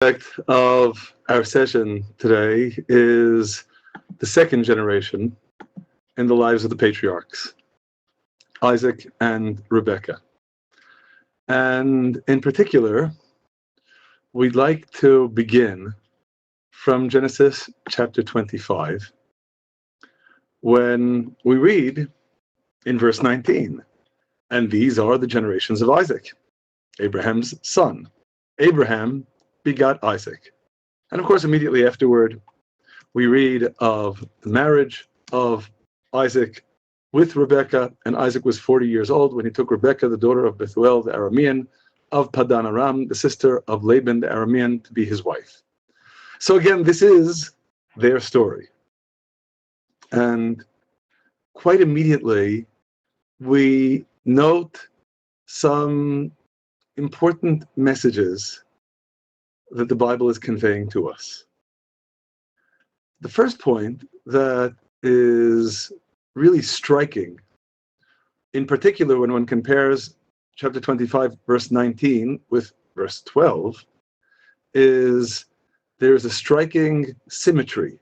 Aspect of our session today is the second generation in the lives of the patriarchs, Isaac and Rebekah. And in particular, we'd like to begin from Genesis chapter 25, when we read in verse 19, and these are the generations of Isaac, Abraham's son. Abraham begot Isaac. And of course, immediately afterward, we read of the marriage of Isaac with Rebekah, and Isaac was 40 years old when he took Rebekah, the daughter of Bethuel the Aramean, of Padan Aram, the sister of Laban the Aramean, to be his wife. So again, this is their story. And quite immediately, we note some important messages that the Bible is conveying to us. The first point that is really striking, in particular when one compares chapter 25, verse 19 with verse 12, is there's a striking symmetry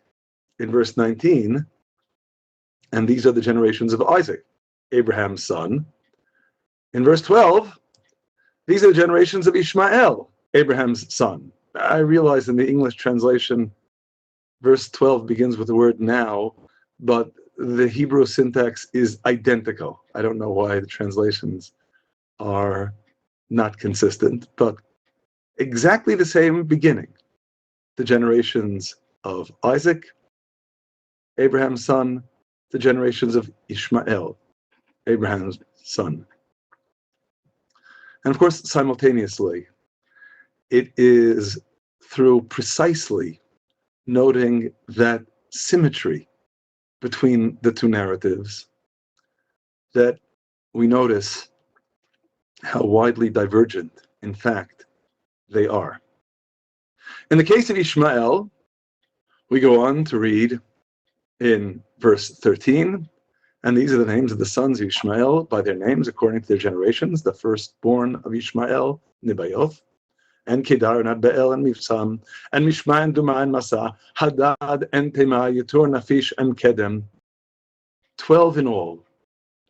in verse 19, and these are the generations of Isaac, Abraham's son. In verse 12, these are the generations of Ishmael, Abraham's son. I realize in the English translation, verse 12 begins with the word now, but the Hebrew syntax is identical. I don't know why the translations are not consistent, but exactly the same beginning. The generations of Isaac, Abraham's son, the generations of Ishmael, Abraham's son. And of course, simultaneously, it is through precisely noting that symmetry between the two narratives that we notice how widely divergent, in fact, they are. In the case of Ishmael, we go on to read in verse 13, and these are the names of the sons of Ishmael by their names according to their generations. The firstborn of Ishmael, Nebaioth, and Kedar, and Adbeel, and Mifsam, and Mishma, and Duma, and Masa, Hadad, and Tema, Yetur, Nafish, and Kedem. 12 in all.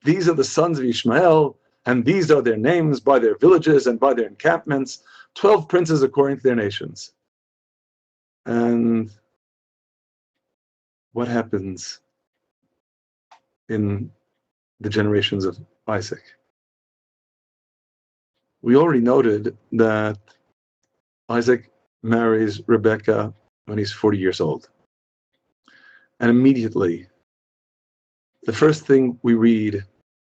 These are the sons of Ishmael, and these are their names by their villages and by their encampments. 12 princes according to their nations. And what happens in the generations of Isaac? We already noted that Isaac marries Rebekah when he's 40 years old. And immediately, the first thing we read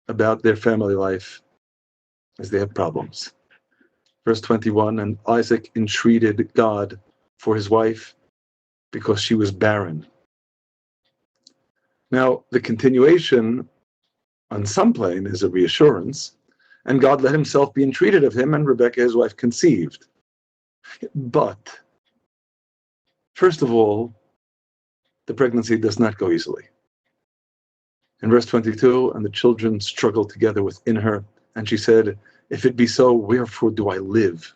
about their family life is they have problems. Verse 21, and Isaac entreated God for his wife because she was barren. Now, the continuation on some plane is a reassurance, and God let himself be entreated of him, and Rebekah, his wife, conceived. But, first of all, the pregnancy does not go easily. In verse 22, and the children struggled together within her, and she said, if it be so, wherefore do I live?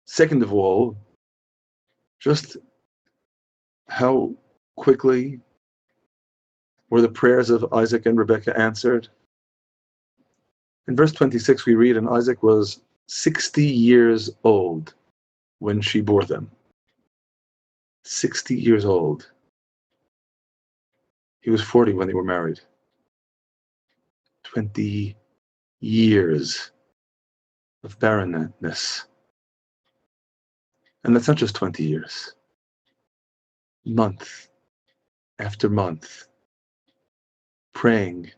Second of all, just how quickly were the prayers of Isaac and Rebekah answered? In verse 26, we read, and Isaac was 60 years old when she bore them. 60 years old. He was 40 when they were married. 20 years of barrenness. And that's not just 20 years. Month after month. Praying,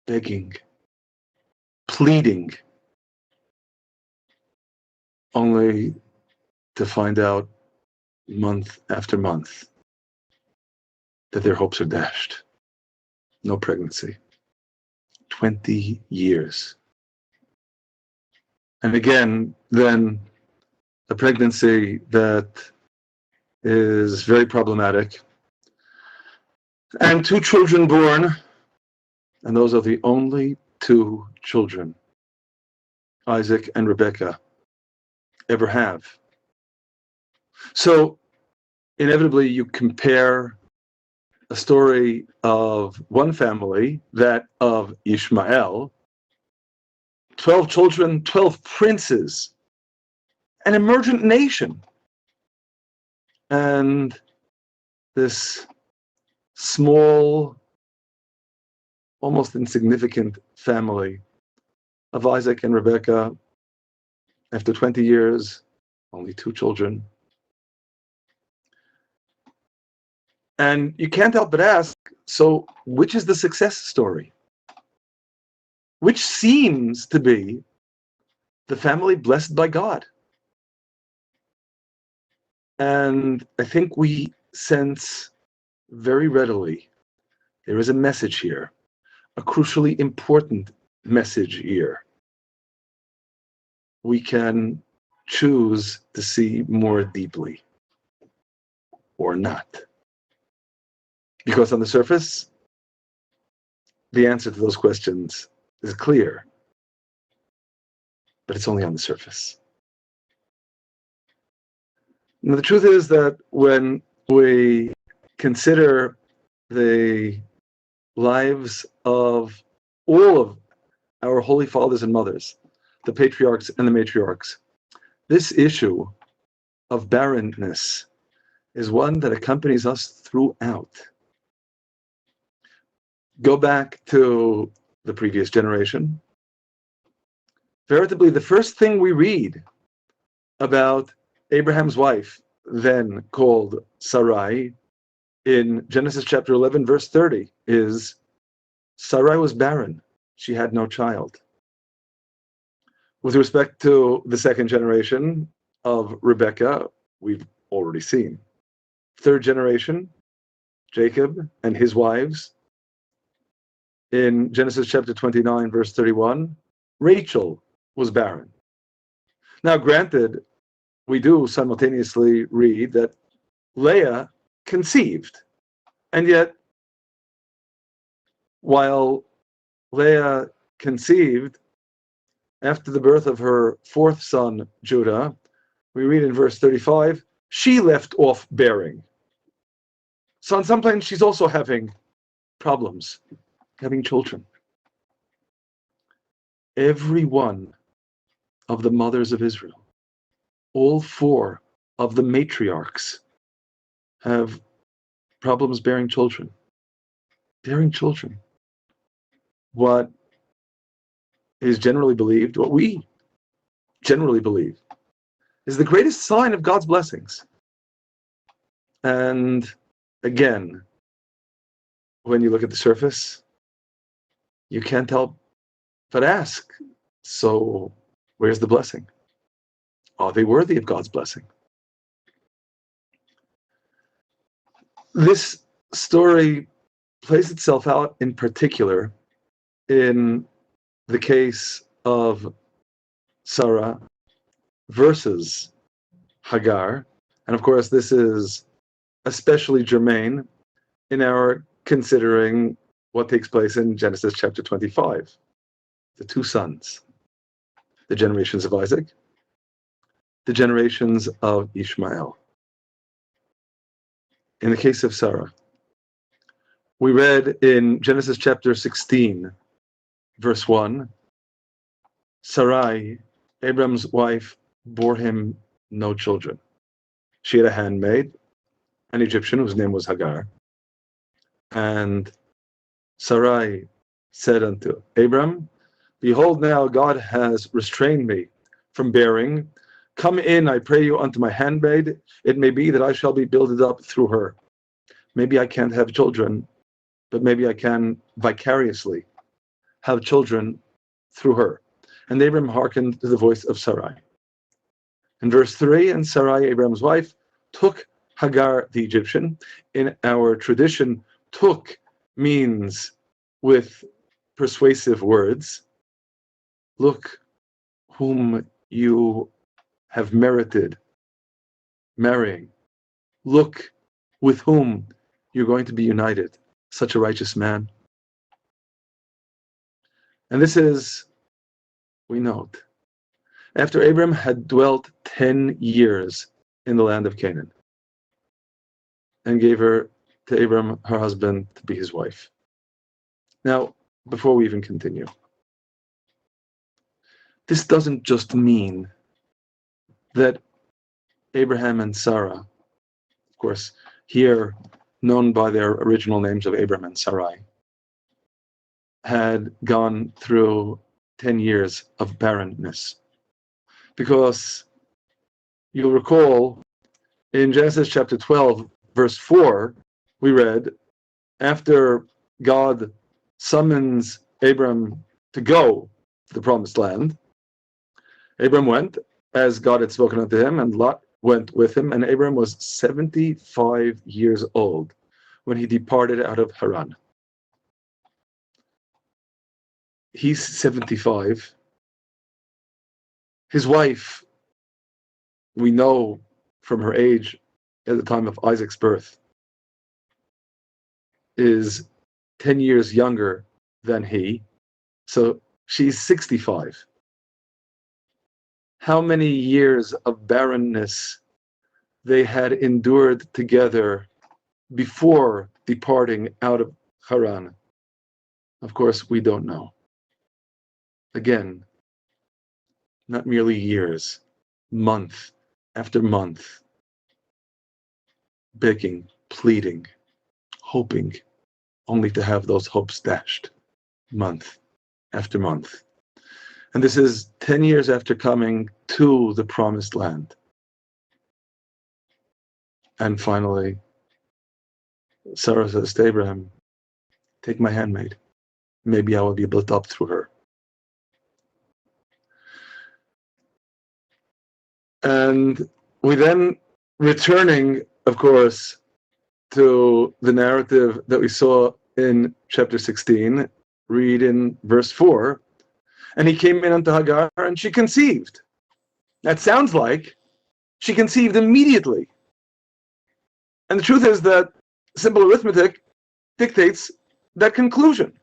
begging, pleading, only to find out month after month that their hopes are dashed. No pregnancy. 20 years. And again, then a pregnancy that is very problematic. And 2 children born, and those are the only 2 children, Isaac and Rebekah, ever have. So inevitably you compare a story of one family, that of Ishmael, 12 children, 12 princes, an emergent nation, and this small, almost insignificant family of Isaac and Rebekah. After 20 years, only 2 children. And you can't help but ask, so which is the success story? Which seems to be the family blessed by God? And I think we sense very readily there is a message here, a crucially important message here. We can choose to see more deeply or not. Because on the surface, the answer to those questions is clear, but it's only on the surface. Now, the truth is that when we consider the lives of all of our holy fathers and mothers, the patriarchs and the matriarchs, this issue of barrenness is one that accompanies us throughout. Go back to the previous generation. Veritably, the first thing we read about Abraham's wife, then called Sarai, in Genesis chapter 11, verse 30, is Sarai was barren. She had no child. With respect to the second generation of Rebekah, we've already seen. Third generation, Jacob and his wives. In Genesis chapter 29, verse 31, Rachel was barren. Now, granted, we do simultaneously read that Leah conceived. And yet, while Leah conceived, after the birth of her fourth son, Judah, we read in verse 35, she left off bearing. So on some planes, she's also having problems, having children. Every one of the mothers of Israel, all 4 of the matriarchs, have problems bearing children. Bearing children. What is generally believed, what we generally believe, is the greatest sign of God's blessings. And again, when you look at the surface, you can't help but ask, so where's the blessing? Are they worthy of God's blessing? This story plays itself out in particular in the case of Sarah versus Hagar. And of course, this is especially germane in our considering what takes place in Genesis chapter 25. The 2 sons, the generations of Isaac, the generations of Ishmael. In the case of Sarah, we read in Genesis chapter 16, verse 1, Sarai, Abram's wife, bore him no children. She had a handmaid, an Egyptian whose name was Hagar. And Sarai said unto Abram, behold, now God has restrained me from bearing. Come in, I pray you, unto my handmaid. It may be that I shall be builded up through her. Maybe I can't have children, but maybe I can vicariously have children through her. And Abram hearkened to the voice of Sarai. In verse 3, and Sarai, Abram's wife, took Hagar the Egyptian. In our tradition, took means with persuasive words, look whom you have merited marrying. Look with whom you're going to be united, such a righteous man. And this is, we note, after Abram had dwelt 10 years in the land of Canaan, and gave her to Abram, her husband, to be his wife. Now, before we even continue, this doesn't just mean that Abraham and Sarah, of course, here known by their original names of Abram and Sarai, had gone through 10 years of barrenness. Because you'll recall in Genesis chapter 12, verse 4, we read, after God summons Abram to go to the promised land, Abram went as God had spoken unto him, and Lot went with him, and Abram was 75 years old when he departed out of Haran. He's 75. His wife, we know from her age at the time of Isaac's birth, is 10 years younger than he, so she's 65. How many years of barrenness they had endured together before departing out of Haran, of course, we don't know. Again, not merely years, month after month, begging, pleading, hoping, only to have those hopes dashed, month after month. And this is 10 years after coming to the promised land. And finally, Sarah says to Abraham, take my handmaid. Maybe I will be built up through her. And we then, returning, of course, to the narrative that we saw in chapter 16, read in verse 4, and he came in unto Hagar, and she conceived. That sounds like she conceived immediately. And the truth is that simple arithmetic dictates that conclusion.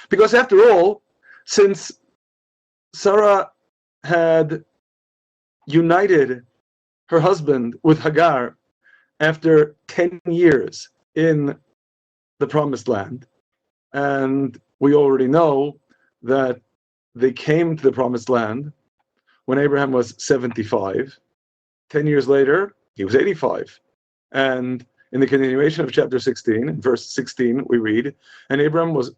Because after all, since Sarah had united her husband with Hagar after 10 years in the promised land, and we already know that they came to the promised land when Abraham was 75. 10 years later, he was 85. And in the continuation of chapter 16, in verse 16, we read, and Abram was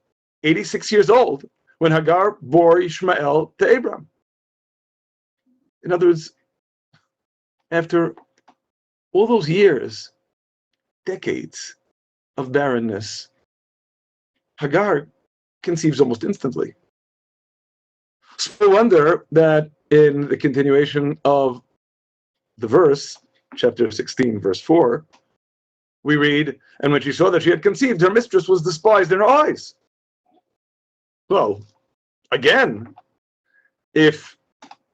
86 years old when Hagar bore Ishmael to Abram. In other words, after all those years, decades of barrenness, Hagar conceives almost instantly. So no wonder that in the continuation of the verse, chapter 16, verse 4, we read, and when she saw that she had conceived, her mistress was despised in her eyes. Well, again, if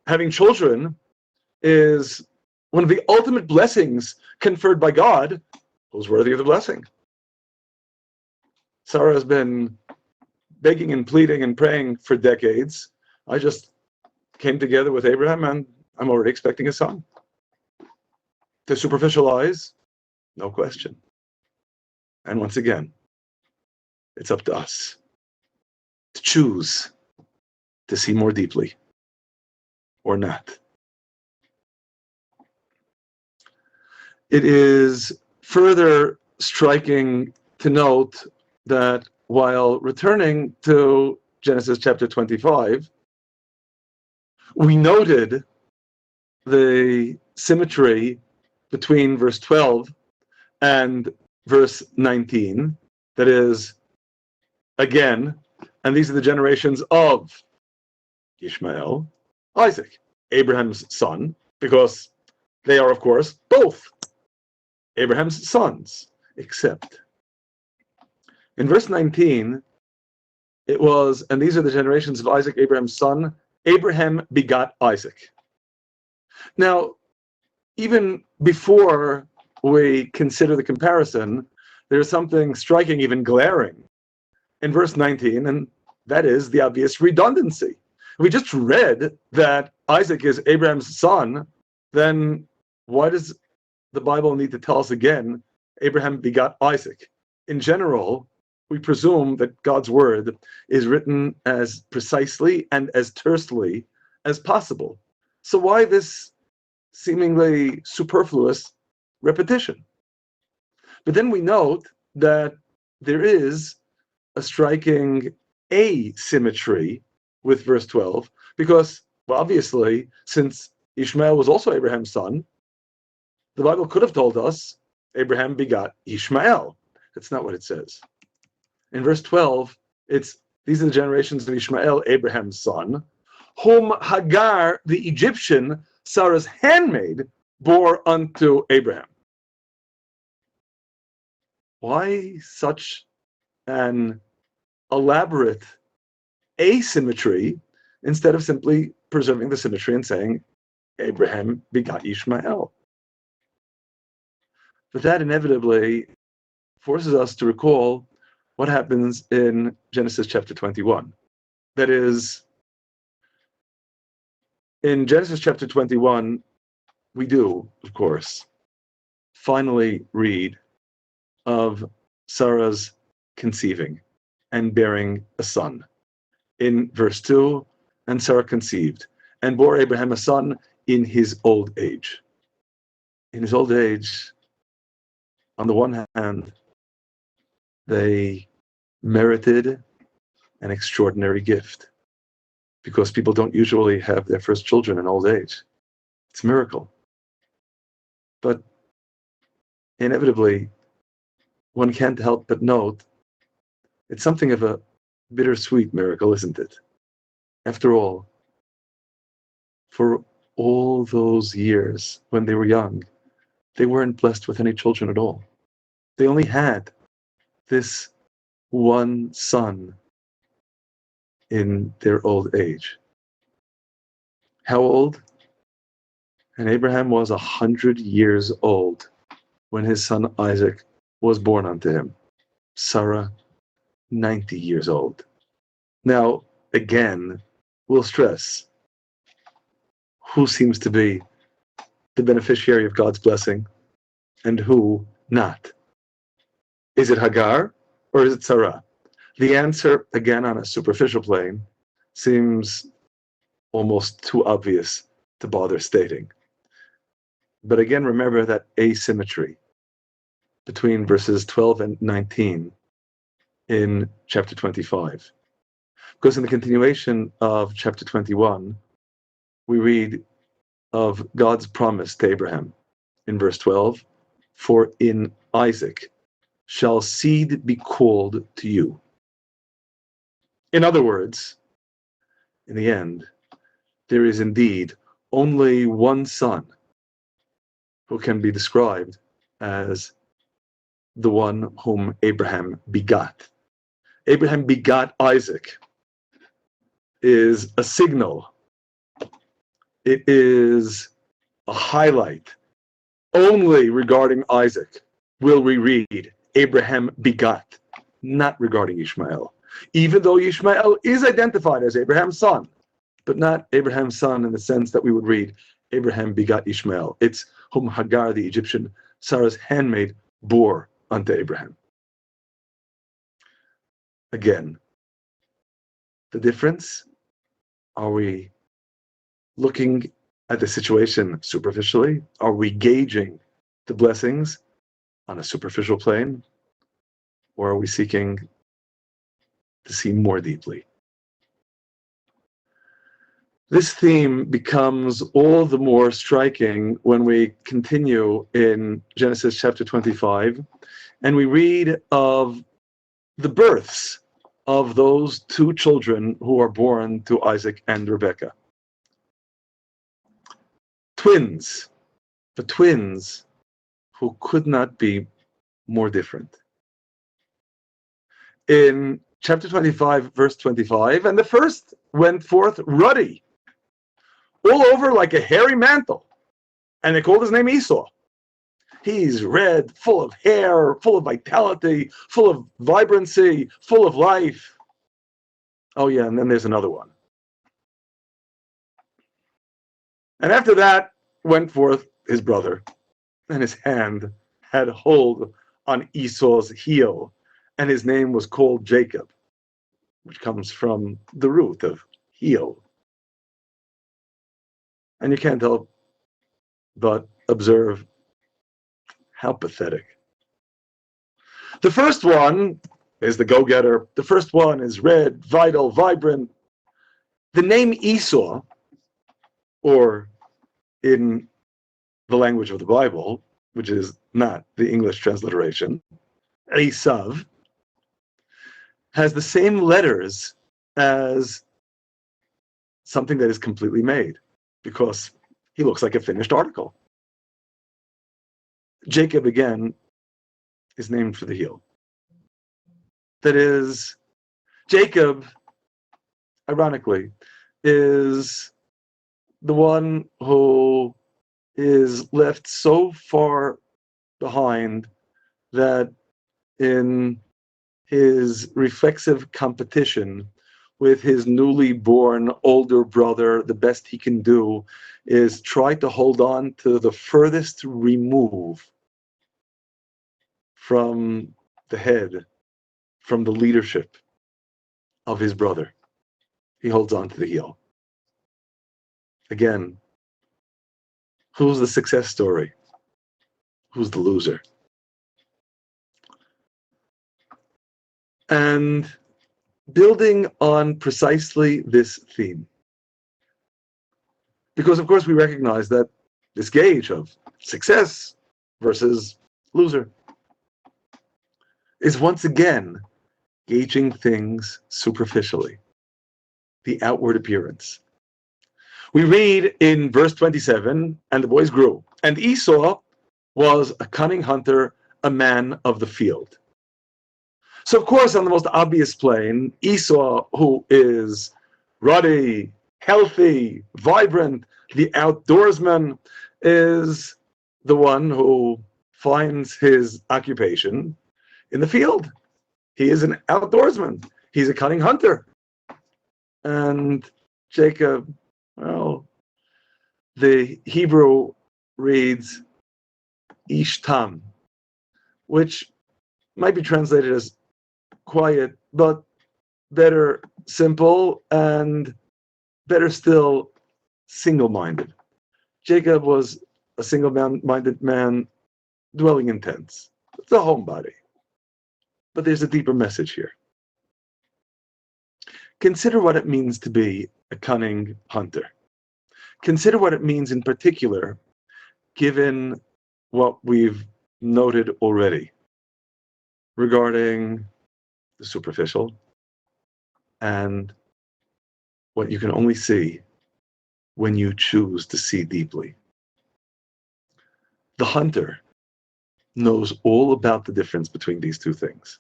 having children is one of the ultimate blessings conferred by God, who's worthy of the blessing? Sarah has been begging and pleading and praying for decades. I just came together with Abraham, and I'm already expecting a son. To superficial eyes, no question. And once again, it's up to us to choose to see more deeply or not. It is further striking to note that while returning to Genesis chapter 25, we noted the symmetry between verse 12 and verse 19. That is, again, and these are the generations of Ishmael, Isaac, Abraham's son, because they are, of course, both Abraham's sons, except in verse 19, it was, and these are the generations of Isaac, Abraham's son. Abraham begot Isaac. Now, even before we consider the comparison, there's something striking, even glaring, in verse 19, and that is the obvious redundancy. We just read that Isaac is Abraham's son, then why does the Bible need to tell us again, Abraham begot Isaac? In general, we presume that God's word is written as precisely and as tersely as possible. So why this seemingly superfluous repetition? But then we note that there is a striking asymmetry with verse 12, because, well, obviously, since Ishmael was also Abraham's son, the Bible could have told us Abraham begot Ishmael. That's not what it says. In verse 12, these are the generations of Ishmael, Abraham's son, whom Hagar, the Egyptian, Sarah's handmaid, bore unto Abraham. Why such an elaborate asymmetry instead of simply preserving the symmetry and saying Abraham begot Ishmael? But that inevitably forces us to recall what happens in Genesis chapter 21. That is, in Genesis chapter 21, we do, of course, finally read of Sarah's conceiving and bearing a son. In verse 2, and Sarah conceived and bore Abraham a son in his old age. In his old age, on the one hand, they merited an extraordinary gift, because people don't usually have their first children in old age. It's a miracle. But inevitably, one can't help but note it's something of a bittersweet miracle, isn't it? After all, for all those years when they were young, they weren't blessed with any children at all. They only had this one son in their old age. How old? And Abraham was 100 years old when his son Isaac was born unto him. Sarah, 90 years old. Now, again, we'll stress who seems to be the beneficiary of God's blessing and who not. Is it Hagar or is it Sarah? The answer, again on a superficial plane, seems almost too obvious to bother stating. But again, remember that asymmetry between verses 12 and 19 in chapter 25. Because in the continuation of chapter 21, we read of God's promise to Abraham in verse 12, for in Isaac shall seed be called to you. In other words, in the end, there is indeed only one son who can be described as the one whom Abraham begot. Abraham begot Isaac is a signal. It is a highlight. Only regarding Isaac will we read Abraham begot, not regarding Ishmael. Even though Ishmael is identified as Abraham's son, but not Abraham's son in the sense that we would read Abraham begot Ishmael. It's whom Hagar the Egyptian, Sarah's handmaid, bore unto Abraham. Again, the difference? Are we looking at the situation superficially? Are we gauging the blessings on a superficial plane? Or are we seeking to see more deeply? This theme becomes all the more striking when we continue in Genesis chapter 25, and we read of the births of those two children who are born to Isaac and Rebekah. Twins, the twins who could not be more different. In chapter 25, verse 25, and the first went forth ruddy, all over like a hairy mantle, and they called his name Esau. He's red, full of hair, full of vitality, full of vibrancy, full of life. Oh yeah, and then there's another one. And after that went forth his brother, and his hand had hold on Esau's heel, and his name was called Jacob, which comes from the root of heel. And you can't help but observe how pathetic. The first one is the go-getter. The first one is red, vital, vibrant. The name Esau, or in the language of the Bible, which is not the English transliteration, Esav, has the same letters as something that is completely made, because he looks like a finished article. Jacob, again, is named for the heel. That is, Jacob, ironically, is the one who is left so far behind that in his reflexive competition with his newly born older brother, the best he can do is try to hold on to the furthest remove from the head, from the leadership of his brother. He holds on to the heel. Again, who's the success story? Who's the loser? And building on precisely this theme, because of course we recognize that this gauge of success versus loser is once again gauging things superficially, the outward appearance. We read in verse 27, and the boys grew, and Esau was a cunning hunter, a man of the field. So, of course, on the most obvious plane, Esau, who is ruddy, healthy, vibrant, the outdoorsman, is the one who finds his occupation in the field. He is an outdoorsman. He's a cunning hunter. And Jacob, well, the Hebrew reads Ishtam, which might be translated as quiet, but better simple, and better still, single-minded. Jacob was a single-minded man dwelling in tents. It's a homebody. But there's a deeper message here. Consider what it means to be a cunning hunter. Consider what it means in particular, given what we've noted already regarding the superficial and what you can only see when you choose to see deeply. The hunter knows all about the difference between these two things.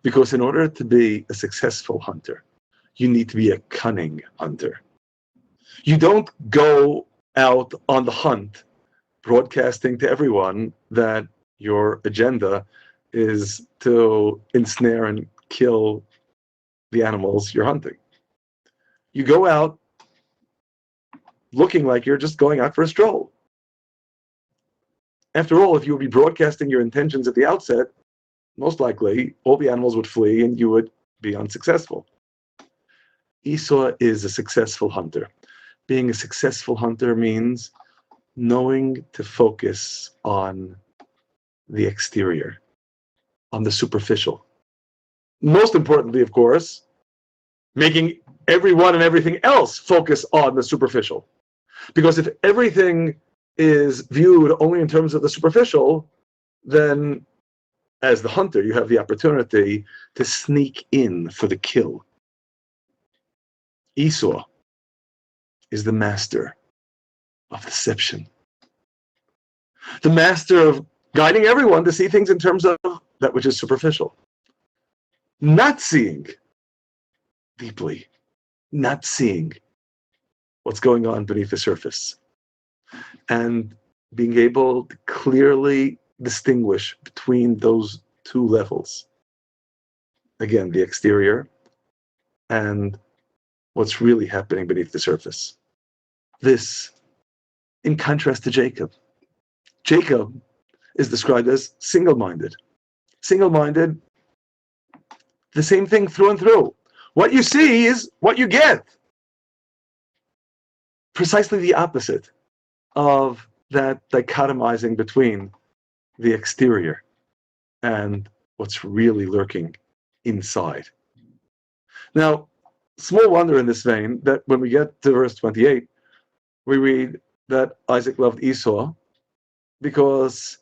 Because in order to be a successful hunter, you need to be a cunning hunter. You don't go out on the hunt broadcasting to everyone that your agenda is to ensnare and kill the animals you're hunting. You go out looking like you're just going out for a stroll. After all, if you would be broadcasting your intentions at the outset, most likely all the animals would flee and you would be unsuccessful. Esau is a successful hunter. Being a successful hunter means knowing to focus on the exterior, on the superficial. Most importantly, of course, making everyone and everything else focus on the superficial. Because if everything is viewed only in terms of the superficial, then as the hunter, you have the opportunity to sneak in for the kill. Esau is the master of deception. The master of guiding everyone to see things in terms of that which is superficial. Not seeing deeply, not seeing what's going on beneath the surface. And being able to clearly distinguish between those two levels. Again, the exterior and what's really happening beneath the surface. This in contrast to Jacob. Jacob is described as single-minded. Single-minded, the same thing through and through. What you see is what you get. Precisely the opposite of that dichotomizing between the exterior and what's really lurking inside. Now, small wonder in this vein that when we get to verse 28, we read that Isaac loved Esau because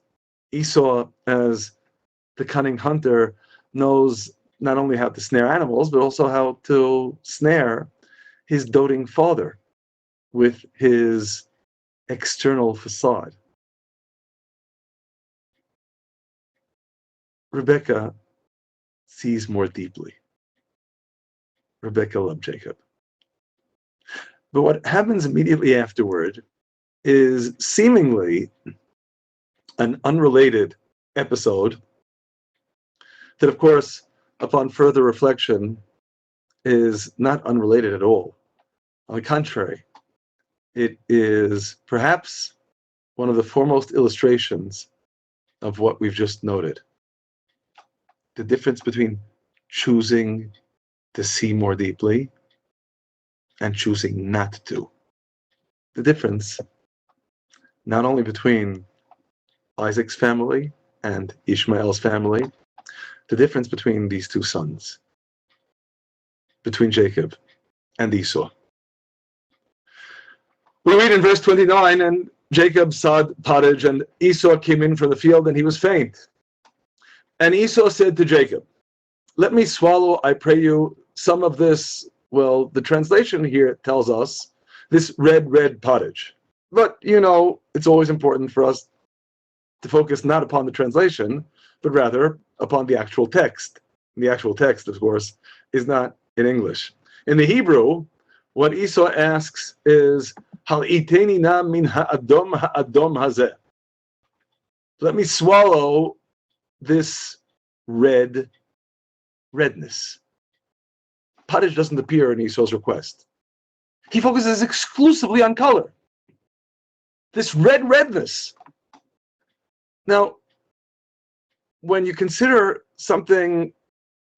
Esau, as the cunning hunter, knows not only how to snare animals, but also how to snare his doting father with his external facade. Rebecca sees more deeply. Rebecca loved Jacob. But what happens immediately afterward is seemingly an unrelated episode that, of course, upon further reflection, is not unrelated at all. On the contrary, it is perhaps one of the foremost illustrations of what we've just noted. The difference between choosing to see more deeply and choosing not to. The difference not only between Isaac's family and Ishmael's family, the difference between these two sons, between Jacob and Esau. We read in verse 29, and Jacob sawed pottage, and Esau came in from the field, and he was faint. And Esau said to Jacob, "Let me swallow, I pray you, some of this," well, the translation here tells us, "this red pottage." But, it's always important for us to focus not upon the translation, but rather upon the actual text. And the actual text, of course, is not in English. In the Hebrew, what Esau asks is, "Hal iteni na min ha'adom hazeh." Let me swallow this redness. Pottage doesn't appear in Esau's request. He focuses exclusively on color. This redness. Now, when you consider something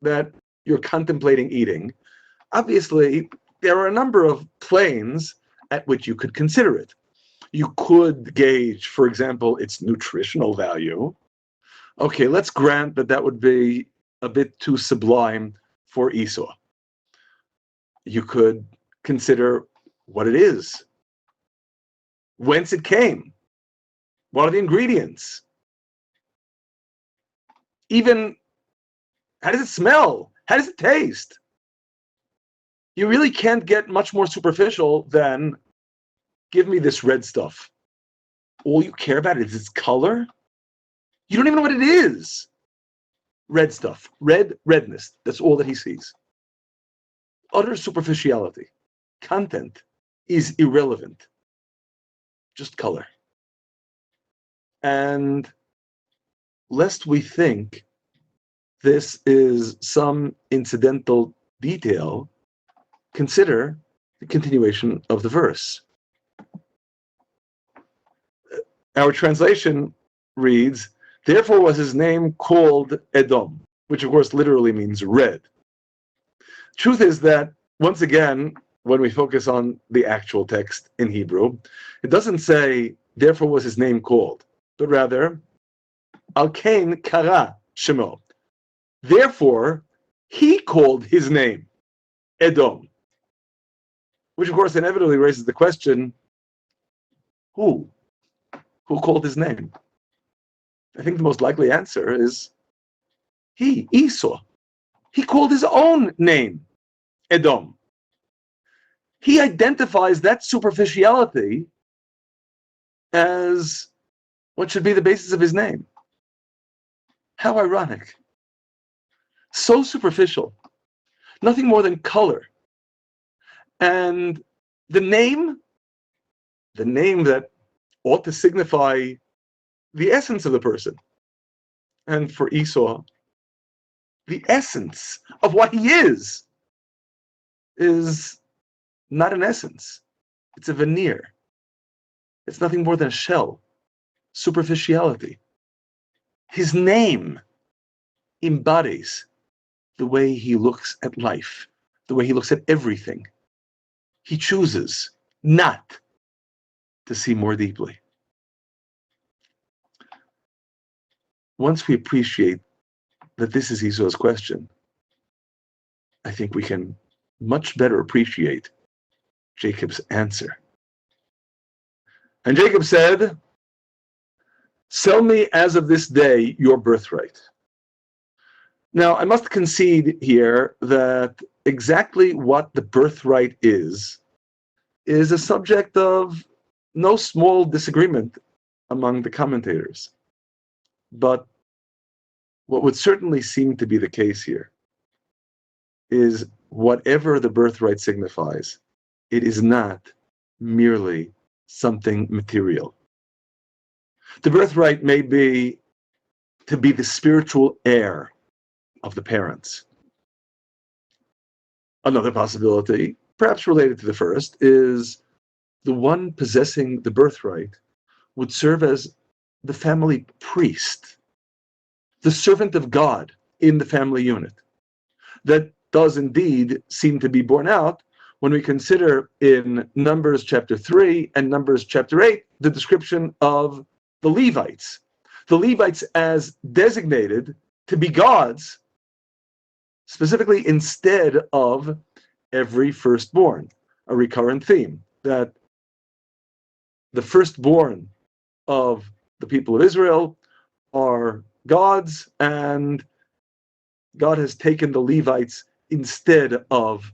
that you're contemplating eating, obviously there are a number of planes at which you could consider it. You could gauge, for example, its nutritional value. Okay, let's grant that would be a bit too sublime for Esau. You could consider what it is, whence it came, what are the ingredients, even how does it smell, how does it taste. You really can't get much more superficial than, give me this red stuff. All you care about is its color? You don't even know what it is. Red stuff, redness, that's all that he sees. Utter superficiality. Content is irrelevant. Just color. And lest we think this is some incidental detail, consider the continuation of the verse. Our translation reads, "Therefore was his name called Edom," which of course literally means red. Truth is that, once again, when we focus on the actual text in Hebrew, it doesn't say, "Therefore was his name called," but rather, "Al kain kara shemo." Therefore, he called his name Edom. Which, of course, inevitably raises the question, who? Who called his name? I think the most likely answer is he, Esau. He called his own name Edom. He identifies that superficiality as what should be the basis of his name. How ironic. So superficial. Nothing more than color. And the name that ought to signify the essence of the person. And for Esau, the essence of what he is not an essence. It's a veneer. It's nothing more than a shell, superficiality. His name embodies the way he looks at life, the way he looks at everything. He chooses not to see more deeply. Once we appreciate that this is Esau's question, I think we can much better appreciate Jacob's answer. And Jacob said, "Sell me as of this day your birthright." Now, I must concede here that exactly what the birthright is a subject of no small disagreement among the commentators. But what would certainly seem to be the case here is whatever the birthright signifies, it is not merely something material. The birthright may be to be the spiritual heir of the parents. Another possibility, perhaps related to the first, is the one possessing the birthright would serve as the family priest, the servant of God in the family unit. That does indeed seem to be borne out when we consider in Numbers chapter 3 and Numbers chapter 8 the description of the Levites. The Levites as designated to be gods, specifically instead of every firstborn, a recurrent theme, that the firstborn of the people of Israel are gods, and God has taken the Levites instead of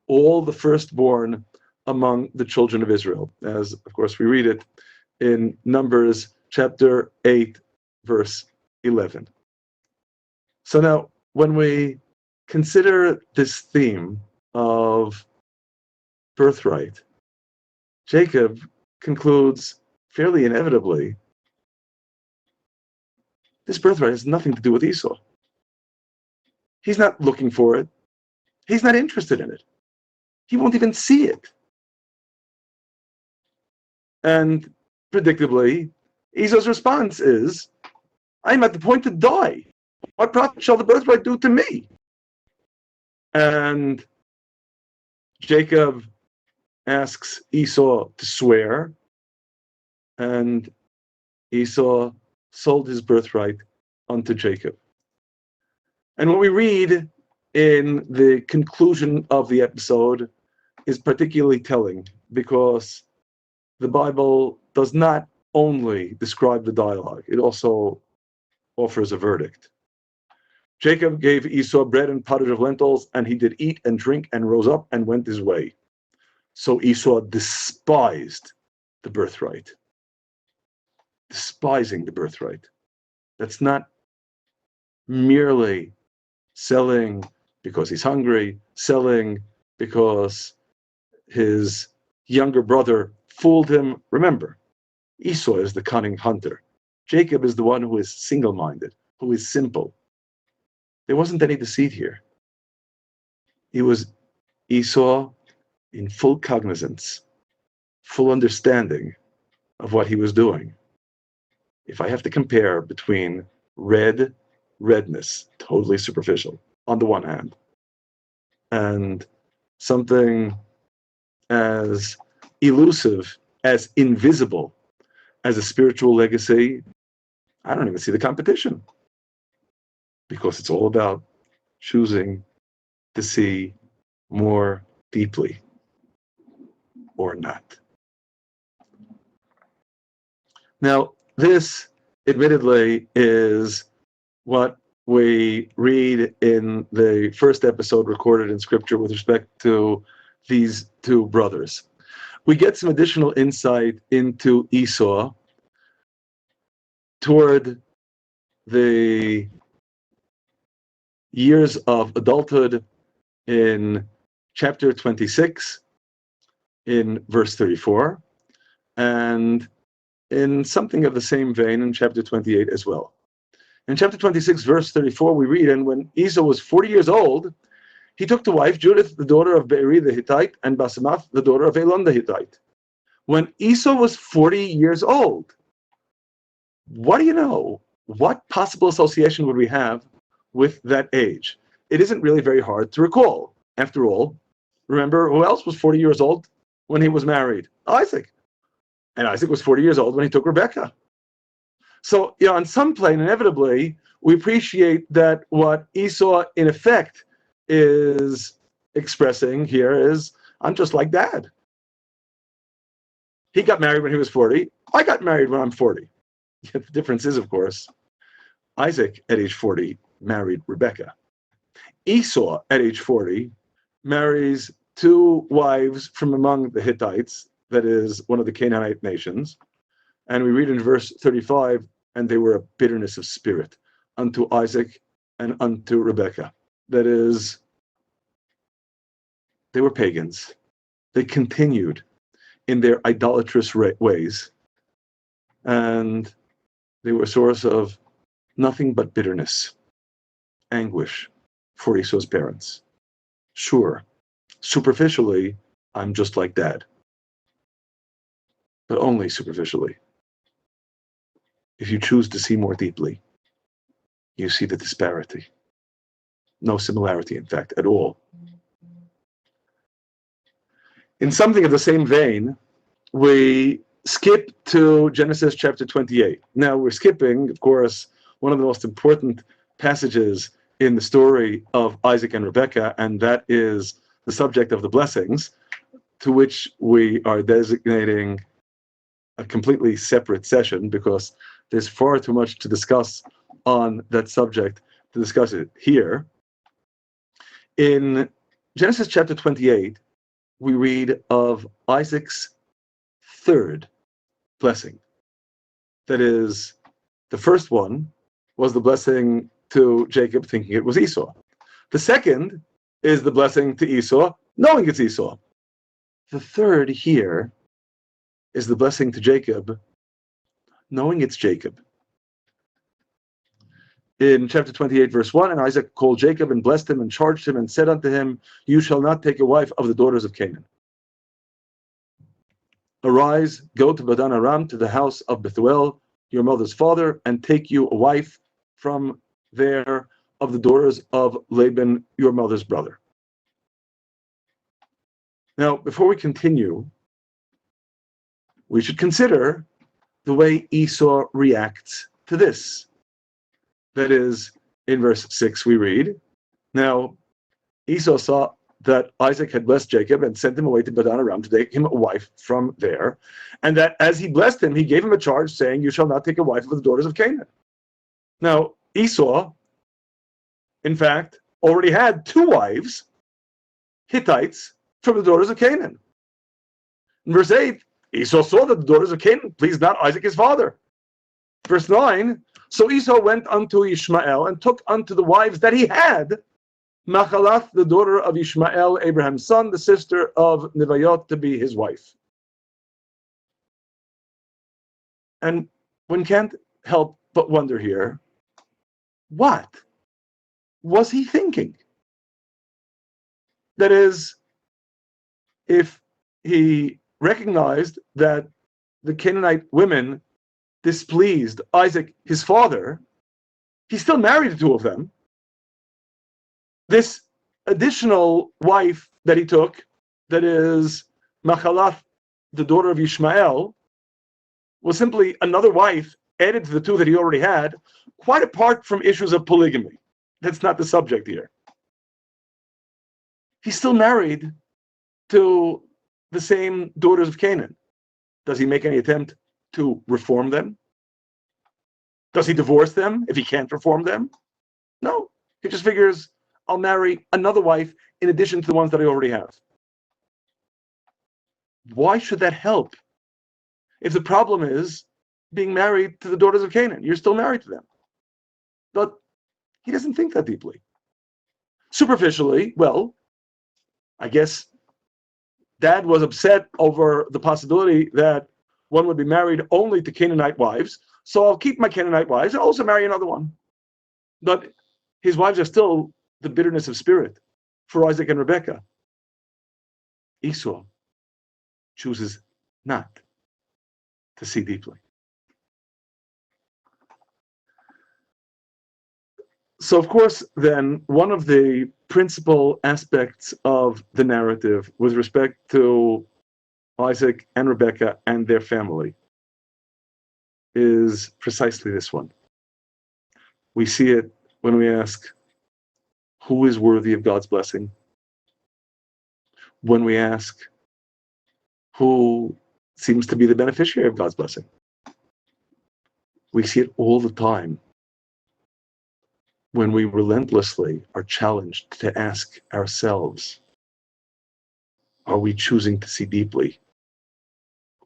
all the firstborn among the children of Israel, as of course we read it in Numbers chapter 8, verse 11. So now, when we consider this theme of birthright, Jacob concludes fairly inevitably, this birthright has nothing to do with Esau. He's not looking for it. He's not interested in it. He won't even see it. And predictably, Esau's response is, I'm at the point to die. What profit shall the birthright do to me? And Jacob asks Esau to swear, and Esau sold his birthright unto Jacob. And what we read in the conclusion of the episode is particularly telling, because the Bible does not only describe the dialogue, it also offers a verdict. Jacob gave Esau bread and pottage of lentils, and he did eat and drink and rose up and went his way. So Esau despised the birthright. Despising the birthright. That's not merely selling because he's hungry, selling because his younger brother fooled him. Remember, Esau is the cunning hunter. Jacob is the one who is single-minded, who is simple. There wasn't any deceit here. It was Esau in full cognizance, full understanding of what he was doing. If I have to compare between redness, totally superficial, on the one hand, and something as elusive, as invisible as a spiritual legacy, I don't even see the competition. Because it's all about choosing to see more deeply or not. Now, this admittedly is what we read in the first episode recorded in Scripture with respect to these two brothers. We get some additional insight into Esau toward the years of adulthood in chapter 26, in verse 34, and in something of the same vein in chapter 28 as well. In chapter 26, verse 34, we read, and when Esau was 40 years old, he took to wife Judith, the daughter of Beeri the Hittite, and Basemath, the daughter of Elon the Hittite. when Esau was 40 years old. What do you know? What possible association would we have with that age? It isn't really very hard to recall. After all, remember who else was 40 years old when he was married? Isaac. And Isaac was 40 years old when he took Rebekah. So, on some plane, inevitably, we appreciate that what Esau, in effect, is expressing here is, I'm just like Dad. He got married when he was 40. I got married when I'm 40. The difference is, of course, Isaac at age 40 married Rebekah. Esau at age 40 marries two wives from among the Hittites, that is, one of the Canaanite nations. And we read in verse 35, and they were a bitterness of spirit unto Isaac and unto Rebekah. That is, they were pagans. They continued in their idolatrous ways. And they were a source of nothing but bitterness, anguish for Esau's parents. Sure, superficially, I'm just like Dad. But only superficially. If you choose to see more deeply, you see the disparity. No similarity, in fact, at all. In something of the same vein, we skip to Genesis chapter 28. Now, we're skipping, of course, one of the most important passages in the story of Isaac and Rebekah, and that is the subject of the blessings, to which we are designating a completely separate session because there's far too much to discuss on that subject to discuss it here. In Genesis chapter 28, we read of Isaac's third blessing. That is, the first one was the blessing to Jacob thinking it was Esau. The second is the blessing to Esau knowing it's Esau. The third here is the blessing to Jacob knowing it's Jacob. In chapter 28, verse 1, and Isaac called Jacob and blessed him and charged him and said unto him, you shall not take a wife of the daughters of Canaan. Arise, go to Padan Aram, to the house of Bethuel, your mother's father, and take you a wife from there of the daughters of Laban, your mother's brother. Now, before we continue, we should consider the way Esau reacts to this. That is, in verse 6 we read, now Esau saw that Isaac had blessed Jacob and sent him away to Padan Aram to take him a wife from there, and that as he blessed him, he gave him a charge saying, you shall not take a wife of the daughters of Canaan. Now, Esau, in fact, already had two wives, Hittites, from the daughters of Canaan. In verse 8, Esau saw that the daughters of Canaan pleased not Isaac his father. Verse 9, so Esau went unto Ishmael and took unto the wives that he had Machalath, the daughter of Ishmael, Abraham's son, the sister of Nebayot, to be his wife. And one can't help but wonder here, what was he thinking? That is, if he recognized that the Canaanite women displeased Isaac, his father, he still married the two of them. This additional wife that he took, that is Machalath, the daughter of Ishmael, was simply another wife added to the two that he already had, quite apart from issues of polygamy. That's not the subject here. He's still married to the same daughters of Canaan. Does he make any attempt to reform them? Does he divorce them if he can't reform them? No. He just figures, I'll marry another wife in addition to the ones that I already have. Why should that help? If the problem is being married to the daughters of Canaan, you're still married to them. But he doesn't think that deeply. Superficially, well, I guess Dad was upset over the possibility that one would be married only to Canaanite wives, so I'll keep my Canaanite wives and also marry another one. But his wives are still the bitterness of spirit for Isaac and Rebekah. Esau chooses not to see deeply. So, of course, then, one of the principal aspects of the narrative with respect to Isaac and Rebekah and their family is precisely this one. We see it when we ask, who is worthy of God's blessing? When we ask, who seems to be the beneficiary of God's blessing? We see it all the time when we relentlessly are challenged to ask ourselves, are we choosing to see deeply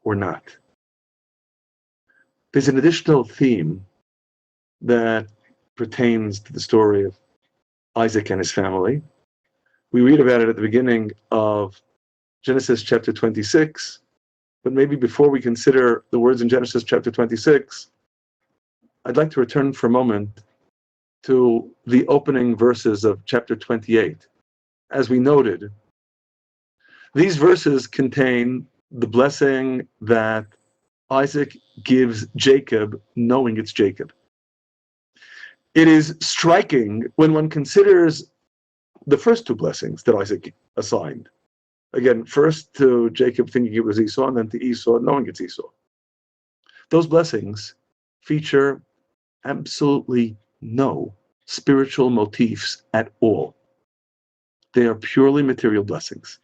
or not? There's an additional theme that pertains to the story of Isaac and his family. We read about it at the beginning of Genesis chapter 26, but maybe before we consider the words in Genesis chapter 26, I'd like to return for a moment to the opening verses of chapter 28. As we noted, these verses contain the blessing that Isaac gives Jacob, knowing it's Jacob. It is striking when one considers the first two blessings that Isaac assigned. Again, first to Jacob thinking it was Esau, and then to Esau knowing it's Esau. Those blessings feature absolutely no spiritual motifs at all. They are purely material blessings.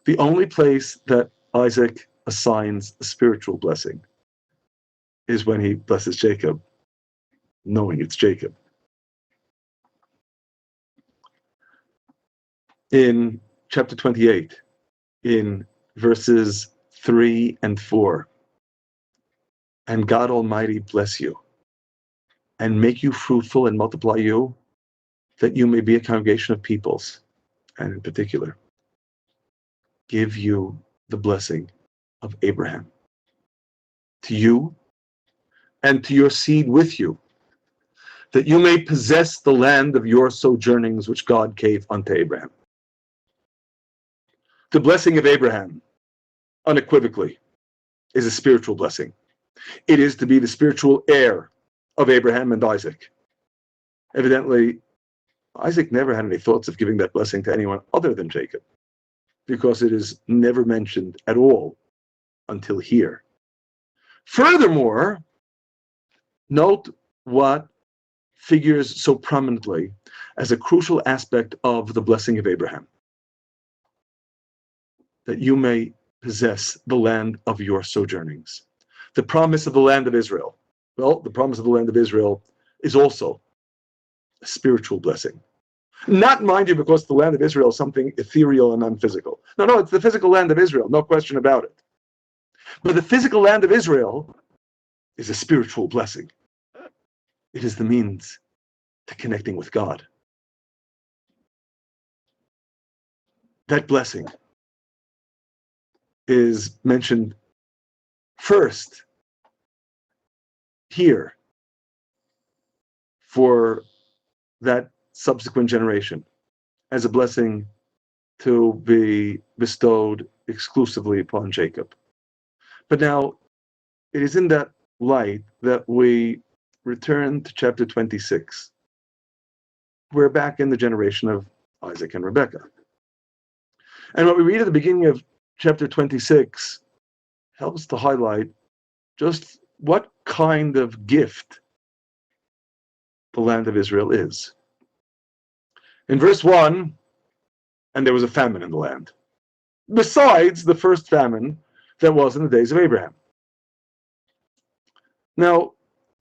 The only place that Isaac assigns a spiritual blessing is when he blesses Jacob, knowing it's Jacob. In chapter 28, in verses 3 and 4, and God Almighty bless you, and make you fruitful and multiply you, that you may be a congregation of peoples, and in particular, give you the blessing of Abraham. To you and to your seed with you, that you may possess the land of your sojournings which God gave unto Abraham. The blessing of Abraham, unequivocally, is a spiritual blessing. It is to be the spiritual heir of Abraham and Isaac. Evidently, Isaac never had any thoughts of giving that blessing to anyone other than Jacob, because it is never mentioned at all until here. Furthermore, note what figures so prominently as a crucial aspect of the blessing of Abraham: that you may possess the land of your sojournings. The promise of the land of Israel. Well, the promise of the land of Israel is also a spiritual blessing. Not, mind you, because the land of Israel is something ethereal and non-physical. No, it's the physical land of Israel, no question about it. But the physical land of Israel is a spiritual blessing. It is the means to connecting with God. That blessing is mentioned first here for that subsequent generation as a blessing to be bestowed exclusively upon Jacob. But now, it is in that light that we return to chapter 26. We're back in the generation of Isaac and Rebekah. And what we read at the beginning of chapter 26 helps to highlight just what kind of gift the land of Israel is. In verse 1, and there was a famine in the land, besides the first famine that was in the days of Abraham. Now,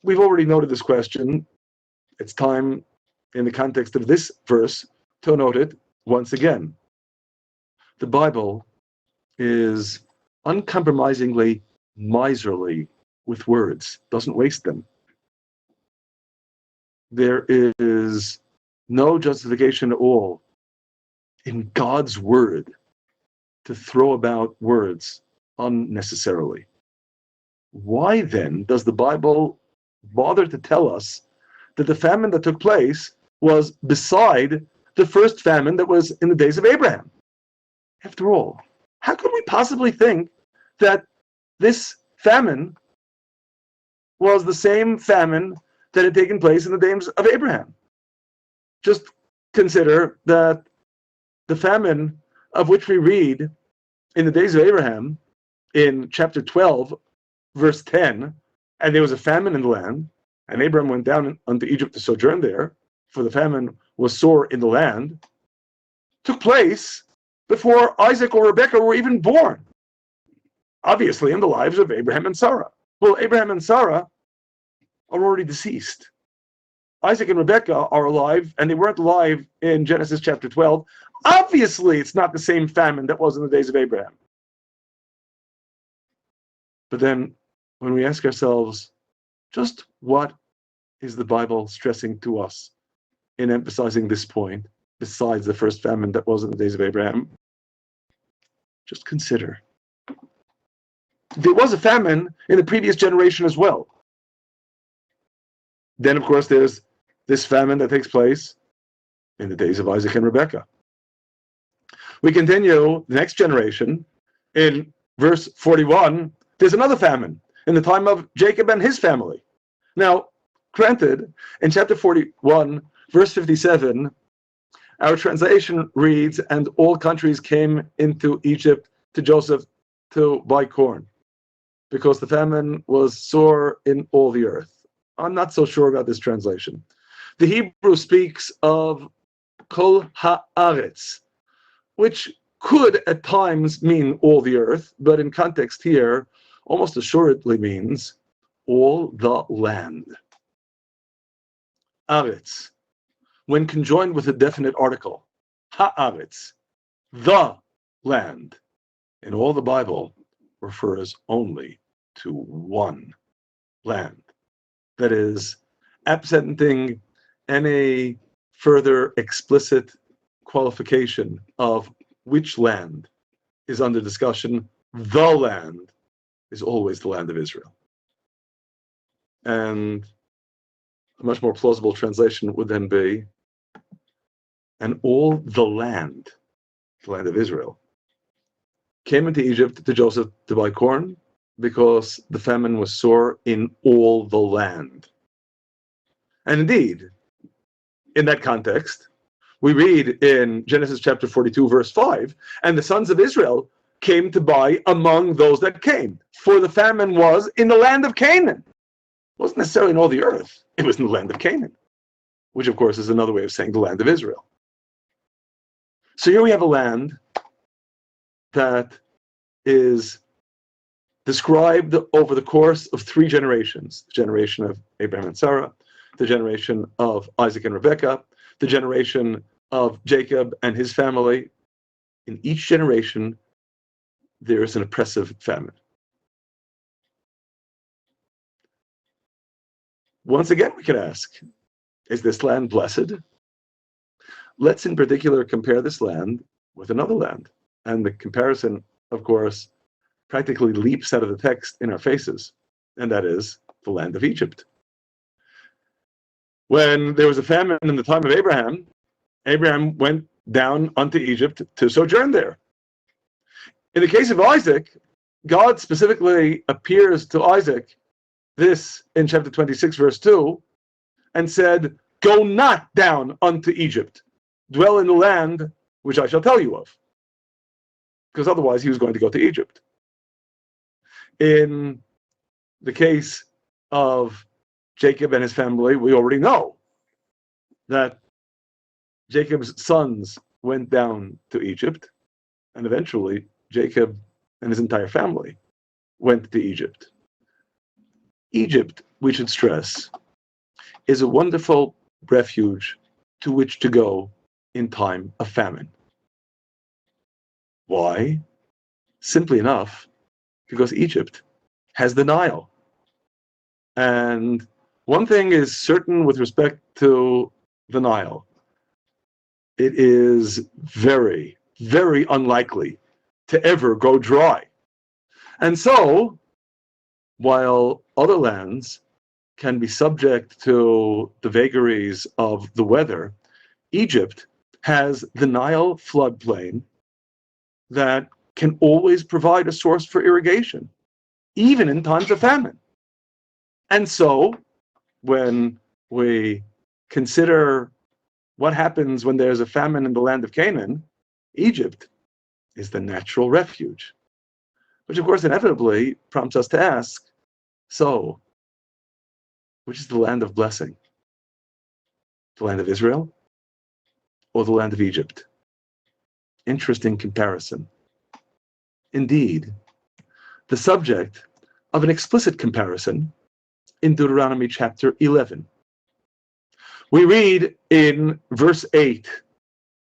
we've already noted this question. It's time, in the context of this verse, to note it once again. The Bible is uncompromisingly miserly with words, doesn't waste them. There is no justification at all in God's word to throw about words unnecessarily. Why then does the Bible bother to tell us that the famine that took place was beside the first famine that was in the days of Abraham? After all, how could we possibly think that this famine was the same famine that had taken place in the days of Abraham. Just consider that the famine of which we read in the days of Abraham in chapter 12, verse 10, and there was a famine in the land, and Abraham went down unto Egypt to sojourn there, for the famine was sore in the land, took place before Isaac or Rebekah were even born. Obviously, in the lives of Abraham and Sarah. Well, Abraham and Sarah are already deceased. Isaac and Rebekah are alive, and they weren't alive in Genesis chapter 12. Obviously, it's not the same famine that was in the days of Abraham. But then, when we ask ourselves, just what is the Bible stressing to us in emphasizing this point, besides the first famine that was in the days of Abraham? Just consider. There was a famine in the previous generation as well. Then, of course, there's this famine that takes place in the days of Isaac and Rebekah. We continue the next generation. In verse 41, there's another famine in the time of Jacob and his family. Now, granted, in chapter 41, verse 57, our translation reads, "And all countries came into Egypt to Joseph to buy corn, because the famine was sore in all the earth." I'm not so sure about this translation. The Hebrew speaks of kol haaretz, which could at times mean all the earth, but in context here, almost assuredly means all the land. Aretz, when conjoined with a definite article, haaretz, the land, in all the Bible refers only to one land. That is, absenting any further explicit qualification of which land is under discussion. The land is always the land of Israel. And a much more plausible translation would then be, and all the land of Israel, came into Egypt to Joseph to buy corn, because the famine was sore in all the land. And indeed, in that context, we read in Genesis chapter 42, verse 5, "And the sons of Israel came to buy among those that came, for the famine was in the land of Canaan." It wasn't necessarily in all the earth, it was in the land of Canaan, which of course is another way of saying the land of Israel. So here we have a land that is described over the course of 3 generations: the generation of Abraham and Sarah, the generation of Isaac and Rebekah, the generation of Jacob and his family. In each generation, there is an oppressive famine. Once again, we could ask, is this land blessed? Let's in particular compare this land with another land. And the comparison, of course, practically leaps out of the text in our faces, and that is the land of Egypt. When there was a famine in the time of Abraham, Abraham went down unto Egypt to sojourn there. In the case of Isaac, God specifically appears to Isaac, this in chapter 26, verse 2, and said, "Go not down unto Egypt, dwell in the land which I shall tell you of." Because otherwise he was going to go to Egypt. In the case of Jacob and his family, we already know that Jacob's sons went down to Egypt, and eventually Jacob and his entire family went to Egypt. Egypt, we should stress, is a wonderful refuge to which to go in time of famine. Why? Simply enough, because Egypt has the Nile. And one thing is certain with respect to the Nile: it is very, very unlikely to ever go dry. And so, while other lands can be subject to the vagaries of the weather, Egypt has the Nile floodplain that can always provide a source for irrigation, even in times of famine. And so, when we consider what happens when there's a famine in the land of Canaan, Egypt is the natural refuge, which of course inevitably prompts us to ask, so, which is the land of blessing? The land of Israel or the land of Egypt? Interesting comparison. Indeed, the subject of an explicit comparison in Deuteronomy chapter 11. We read in verse 8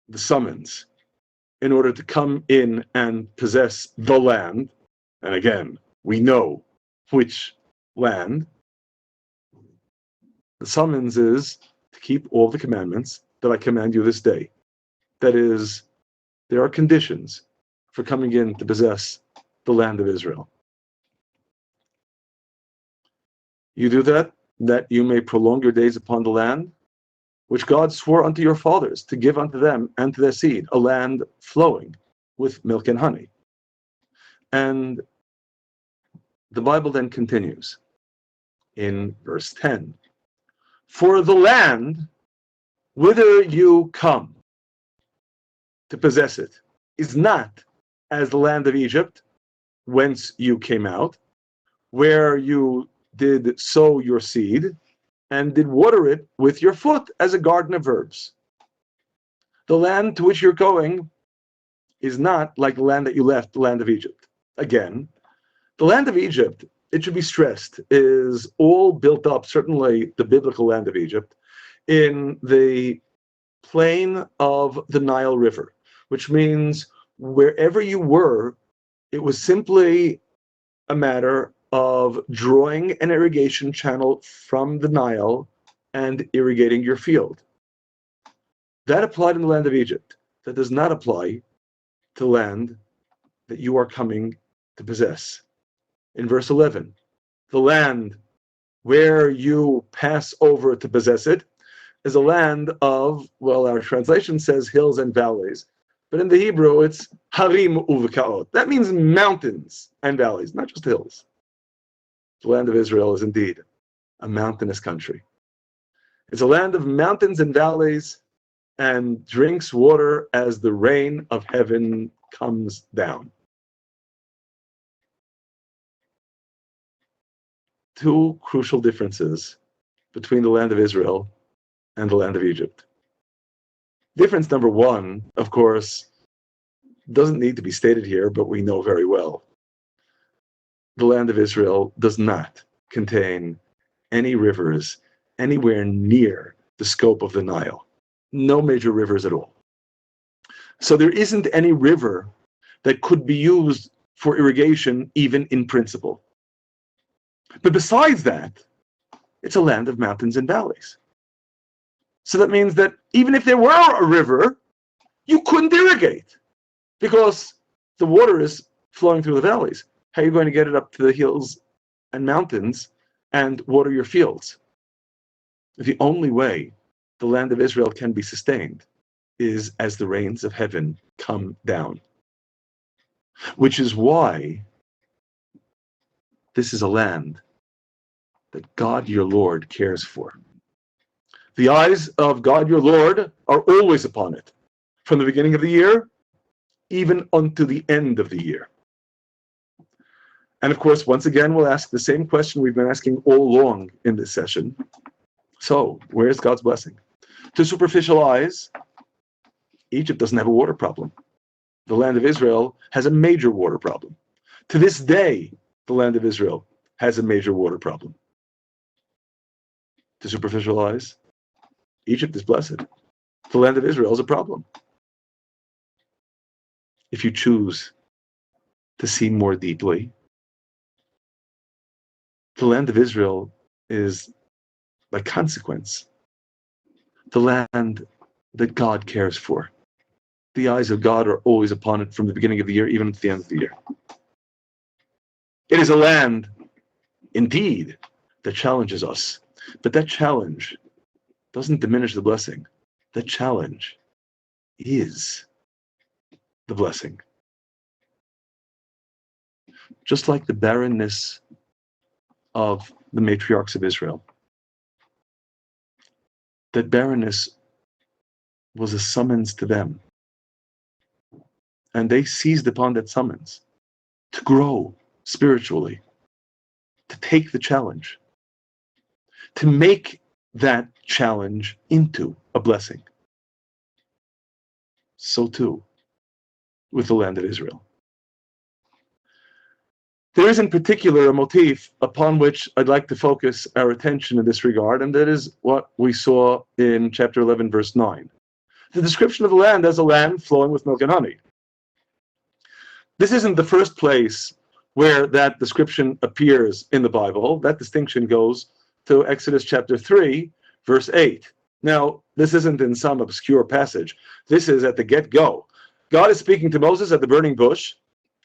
the summons in order to come in and possess the land. And again, we know which land. The summons is to keep all the commandments that I command you this day. That is, there are conditions for coming in to possess the land of Israel. You do that you may prolong your days upon the land which God swore unto your fathers to give unto them and to their seed, a land flowing with milk and honey. And the Bible then continues in verse 10. For the land whither you come to possess it is not as the land of Egypt, whence you came out, where you did sow your seed, and did water it with your foot as a garden of herbs. The land to which you're going is not like the land that you left, the land of Egypt. Again, the land of Egypt, it should be stressed, is all built up, certainly the biblical land of Egypt, in the plain of the Nile River, which means wherever you were, it was simply a matter of drawing an irrigation channel from the Nile and irrigating your field. That applied in the land of Egypt. That does not apply to land that you are coming to possess. In verse 11, the land where you pass over to possess it is a land of, well, our translation says hills and valleys, but in the Hebrew it's harim uvekaot. That means mountains and valleys, not just hills. The land of Israel is indeed a mountainous country. It's a land of mountains and valleys and drinks water as the rain of heaven comes down. Two crucial differences between the land of Israel and the land of Egypt. Difference number one, of course, doesn't need to be stated here, but we know very well. The land of Israel does not contain any rivers anywhere near the scope of the Nile. No major rivers at all. So there isn't any river that could be used for irrigation, even in principle. But besides that, it's a land of mountains and valleys. So that means that even if there were a river, you couldn't irrigate because the water is flowing through the valleys. How are you going to get it up to the hills and mountains and water your fields? The only way the land of Israel can be sustained is as the rains of heaven come down. Which is why this is a land that God your Lord cares for. The eyes of God your Lord are always upon it, from the beginning of the year, even unto the end of the year. And of course, once again, we'll ask the same question we've been asking all along in this session. So, where's God's blessing? To superficial eyes, Egypt doesn't have a water problem. The land of Israel has a major water problem. To this day, the land of Israel has a major water problem. To superficial eyes, Egypt is blessed. The land of Israel is a problem. If you choose to see more deeply, the land of Israel is, by consequence, the land that God cares for. The eyes of God are always upon it from the beginning of the year, even to the end of the year. It is a land, indeed, that challenges us. But that challenge doesn't diminish the blessing. That challenge is the blessing. just like the barrenness of the matriarchs of Israel. That barrenness was a summons to them. And they seized upon that summons to grow spiritually, to take the challenge, to make that challenge into a blessing. So too with the land of Israel. There is in particular a motif upon which I'd like to focus our attention in this regard, and that is what we saw in chapter 11, verse 9. The description of the land as a land flowing with milk and honey. This isn't the first place where that description appears in the Bible. That distinction goes to Exodus chapter 3, verse 8. Now, this isn't in some obscure passage. This is at the get-go. God is speaking to Moses at the burning bush,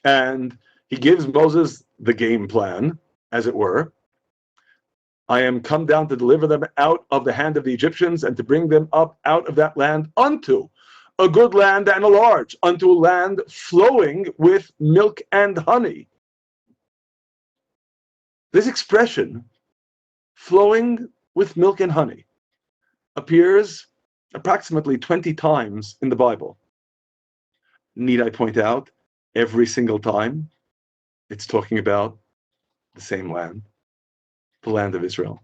and he gives Moses the game plan, as it were. I am come down to deliver them out of the hand of the Egyptians and to bring them up out of that land unto a good land and a large, unto a land flowing with milk and honey. This expression, flowing with milk and honey, appears approximately 20 times in the Bible. Need I point out, every single time it's talking about the same land, the land of Israel.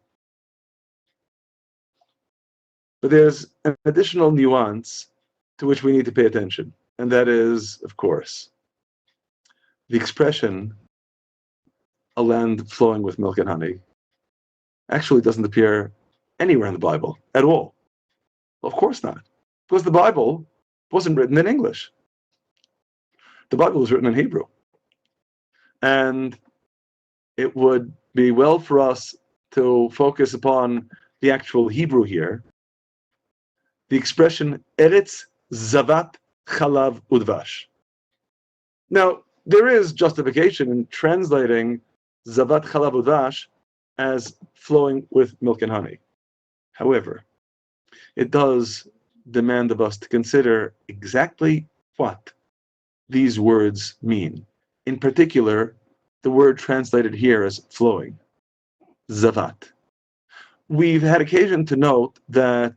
But there's an additional nuance to which we need to pay attention, and that is, of course, the expression, a land flowing with milk and honey, actually doesn't appear anywhere in the Bible at all. Of course not, because the Bible wasn't written in English. The Bible was written in Hebrew. And it would be well for us to focus upon the actual Hebrew here. The expression Eretz Zavat Chalav Udvash. Now, there is justification in translating Zavat Chalav Udvash as flowing with milk and honey. However, it does demand of us to consider exactly what these words mean. In particular, the word translated here as flowing, zavat. We've had occasion to note that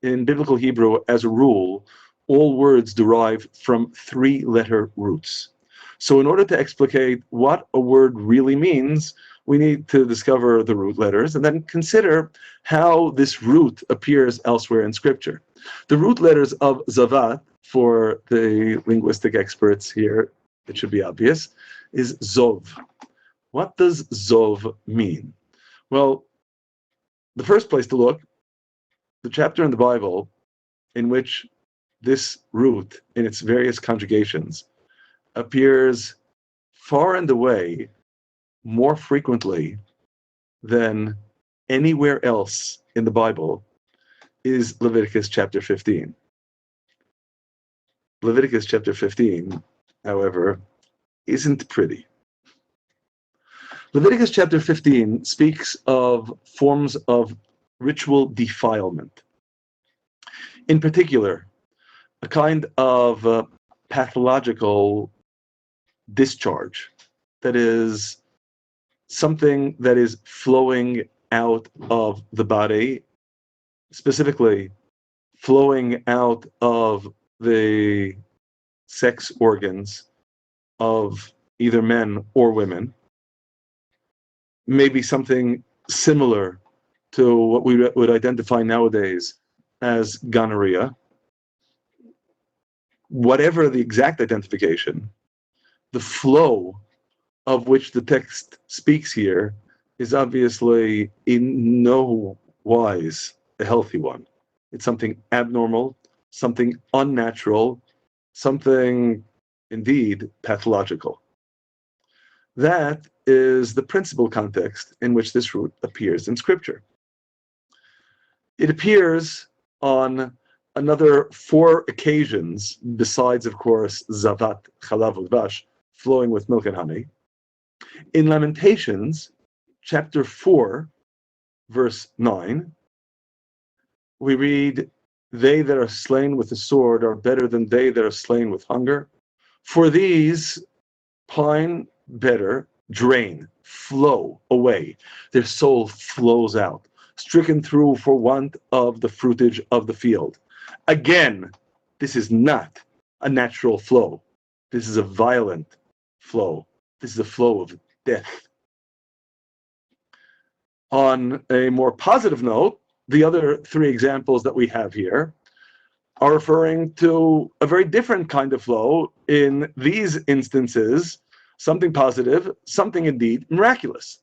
in biblical Hebrew, as a rule, all words derive from three-letter roots. So in order to explicate what a word really means, we need to discover the root letters and then consider how this root appears elsewhere in Scripture. The root letters of zavat, for the linguistic experts here, it should be obvious, is zov. What does zov mean? Well, the first place to look, the chapter in the Bible in which this root in its various conjugations appears far and away more frequently than anywhere else in the Bible is Leviticus chapter 15. Leviticus chapter 15, however, isn't pretty. Leviticus chapter 15 speaks of forms of ritual defilement. In particular, a kind of pathological discharge, that is something that is flowing out of the body, specifically flowing out of the sex organs of either men or women, maybe something similar to what we would identify nowadays as gonorrhea. Whatever the exact identification, the flow of which the text speaks here is obviously in no wise a healthy one. It's something abnormal, something unnatural, something indeed pathological. That is the principal context in which this root appears in Scripture. It appears on another 4 occasions, besides, of course, Zavat, Chalav Udvash, flowing with milk and honey. In Lamentations, chapter 4, verse 9, we read, "They that are slain with the sword are better than they that are slain with hunger. For these pine better drain, flow away. Their soul flows out, stricken through for want of the fruitage of the field. Again, this is not a natural flow. This is a violent flow. This is a flow of death. On a more positive note, the other three examples that we have here are referring to a very different kind of flow. In these instances, something positive, something indeed miraculous.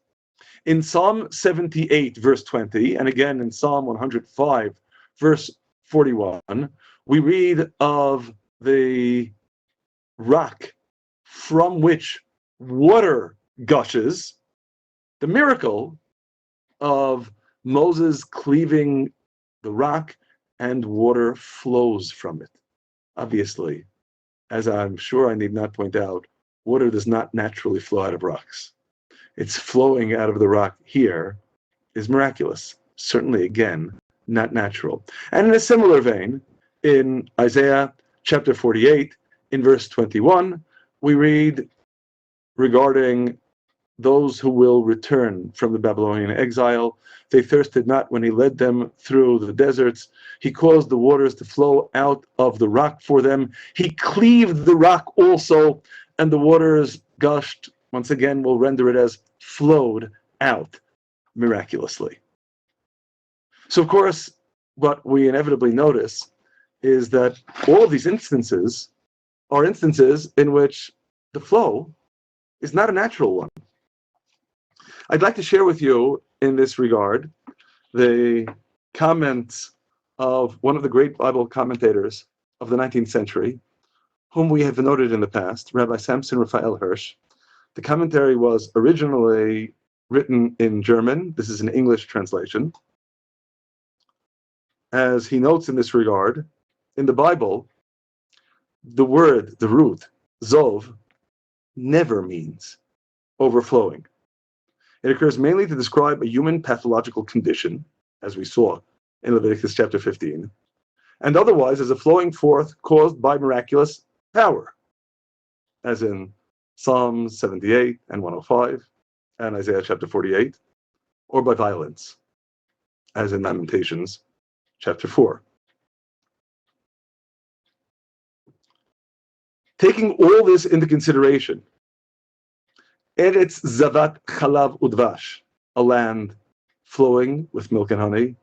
In Psalm 78, verse 20, and again in Psalm 105, verse 41, we read of the rock from which water gushes, the miracle of Moses cleaving the rock and water flows from it. Obviously, as I'm sure I need not point out, water does not naturally flow out of rocks. It's flowing out of the rock here is miraculous. Certainly, again, not natural. And in a similar vein, in Isaiah chapter 48, in verse 21, we read regarding those who will return from the Babylonian exile. They thirsted not when he led them through the deserts. He caused the waters to flow out of the rock for them. He cleaved the rock also, and the waters gushed. Once again, we'll render it as flowed out miraculously. So, of course, what we inevitably notice is that all of these instances are instances in which the flow is not a natural one. I'd like to share with you in this regard the comments of one of the great Bible commentators of the 19th century, whom we have noted in the past, Rabbi Samson Raphael Hirsch. The commentary was originally written in German. This is an English translation. As he notes in this regard, in the Bible, the word, the root, zov, never means overflowing. It occurs mainly to describe a human pathological condition, as we saw in Leviticus chapter 15, and otherwise as a flowing forth caused by miraculous power, as in Psalm 78 and 105 and Isaiah chapter 48, or by violence, as in Lamentations chapter 4. Taking all this into consideration, Eretz Zavat Chalav Udvash, a land flowing with milk and honey,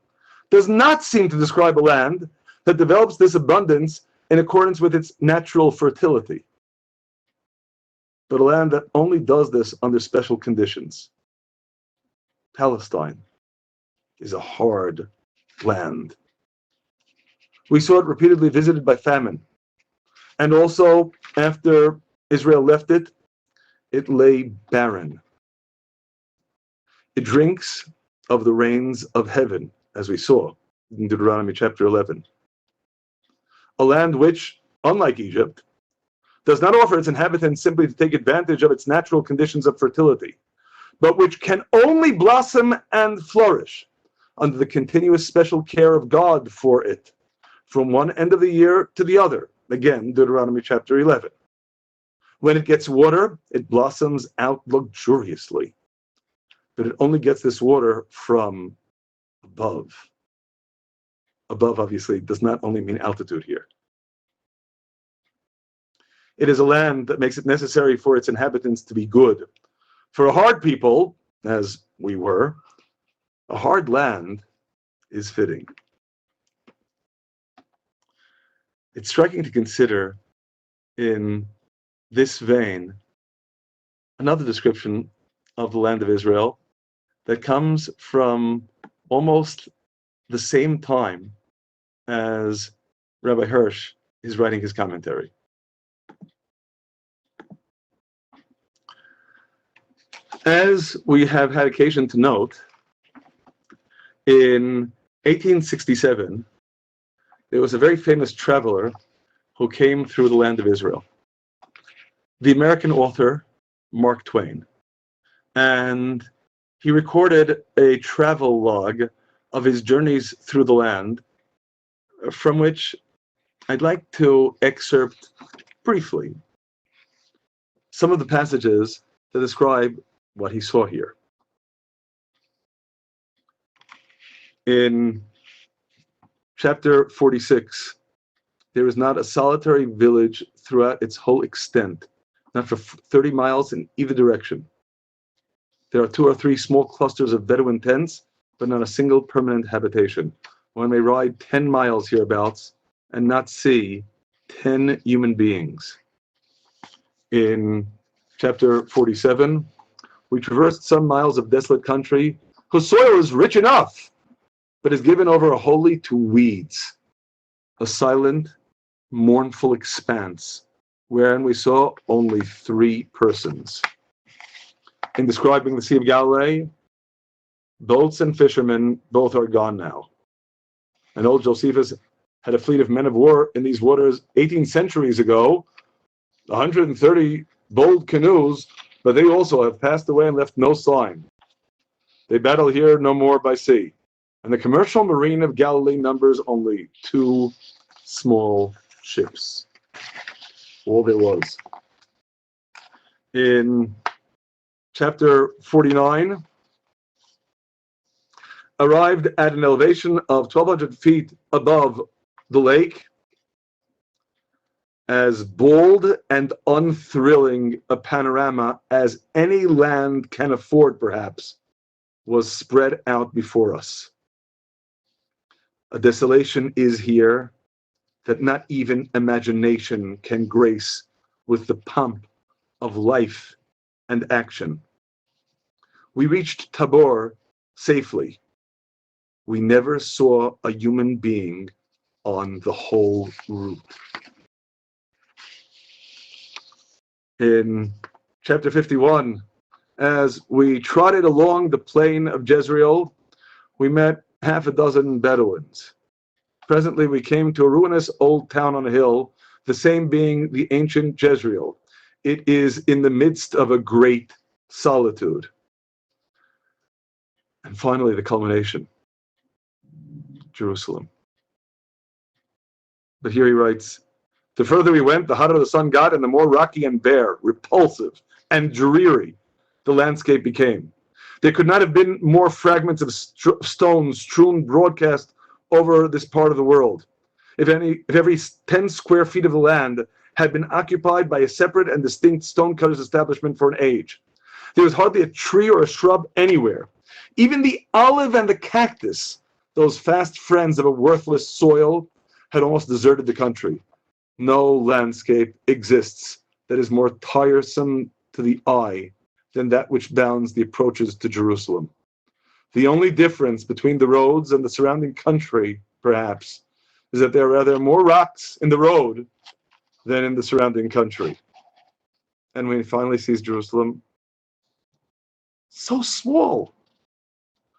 does not seem to describe a land that develops this abundance in accordance with its natural fertility, but a land that only does this under special conditions. Palestine is a hard land. We saw it repeatedly visited by famine, and also after Israel left it, it lay barren. It drinks of the rains of heaven, as we saw in Deuteronomy chapter 11. A land which, unlike Egypt, does not offer its inhabitants simply to take advantage of its natural conditions of fertility, but which can only blossom and flourish under the continuous special care of God for it, from one end of the year to the other. Again, Deuteronomy chapter 11. When it gets water, it blossoms out luxuriously. But it only gets this water from above. Above, obviously, does not only mean altitude here. It is a land that makes it necessary for its inhabitants to be good. For a hard people, as we were, a hard land is fitting. It's striking to consider in this vein another description of the land of Israel that comes from almost the same time as Rabbi Hirsch is writing his commentary. As we have had occasion to note, in 1867, there was a very famous traveler who came through the land of Israel, the American author Mark Twain. And he recorded a travel log of his journeys through the land, from which I'd like to excerpt briefly some of the passages that describe what he saw here. In chapter 46, there is not a solitary village throughout its whole extent, not for 30 miles in either direction. There are 2 or 3 small clusters of Bedouin tents, but not a single permanent habitation. One may ride 10 miles hereabouts and not see 10 human beings. In chapter 47, we traversed some miles of desolate country whose soil is rich enough, but is given over wholly to weeds, a silent, mournful expanse, wherein we saw only 3 persons. In describing the Sea of Galilee, boats and fishermen both are gone now. And old Josephus had a fleet of men of war in these waters 18 centuries ago, 130 bold canoes, but they also have passed away and left no sign. They battle here no more by sea. And the commercial marine of Galilee numbers only 2 small ships. All there was. In chapter 49, arrived at an elevation of 1,200 feet above the lake, as bold and unthrilling a panorama as any land can afford, perhaps, was spread out before us. A desolation is here that not even imagination can grace with the pomp of life and action. We reached Tabor safely. We never saw a human being on the whole route. In chapter 51, as we trotted along the plain of Jezreel, we met half a dozen Bedouins. Presently, we came to a ruinous old town on a hill, the same being the ancient Jezreel. It is in the midst of a great solitude. And finally, the culmination, Jerusalem. But here he writes, the further we went, the hotter the sun got, and the more rocky and bare, repulsive, and dreary the landscape became. There could not have been more fragments of stones strewn broadcast over this part of the world. If every 10 square feet of the land had been occupied by a separate and distinct stonecutter's establishment for an age. There was hardly a tree or a shrub anywhere. Even the olive and the cactus, those fast friends of a worthless soil, had almost deserted the country. No landscape exists that is more tiresome to the eye than that which bounds the approaches to Jerusalem. The only difference between the roads and the surrounding country, perhaps, is that there are rather more rocks in the road than in the surrounding country. And when he finally sees Jerusalem, so small.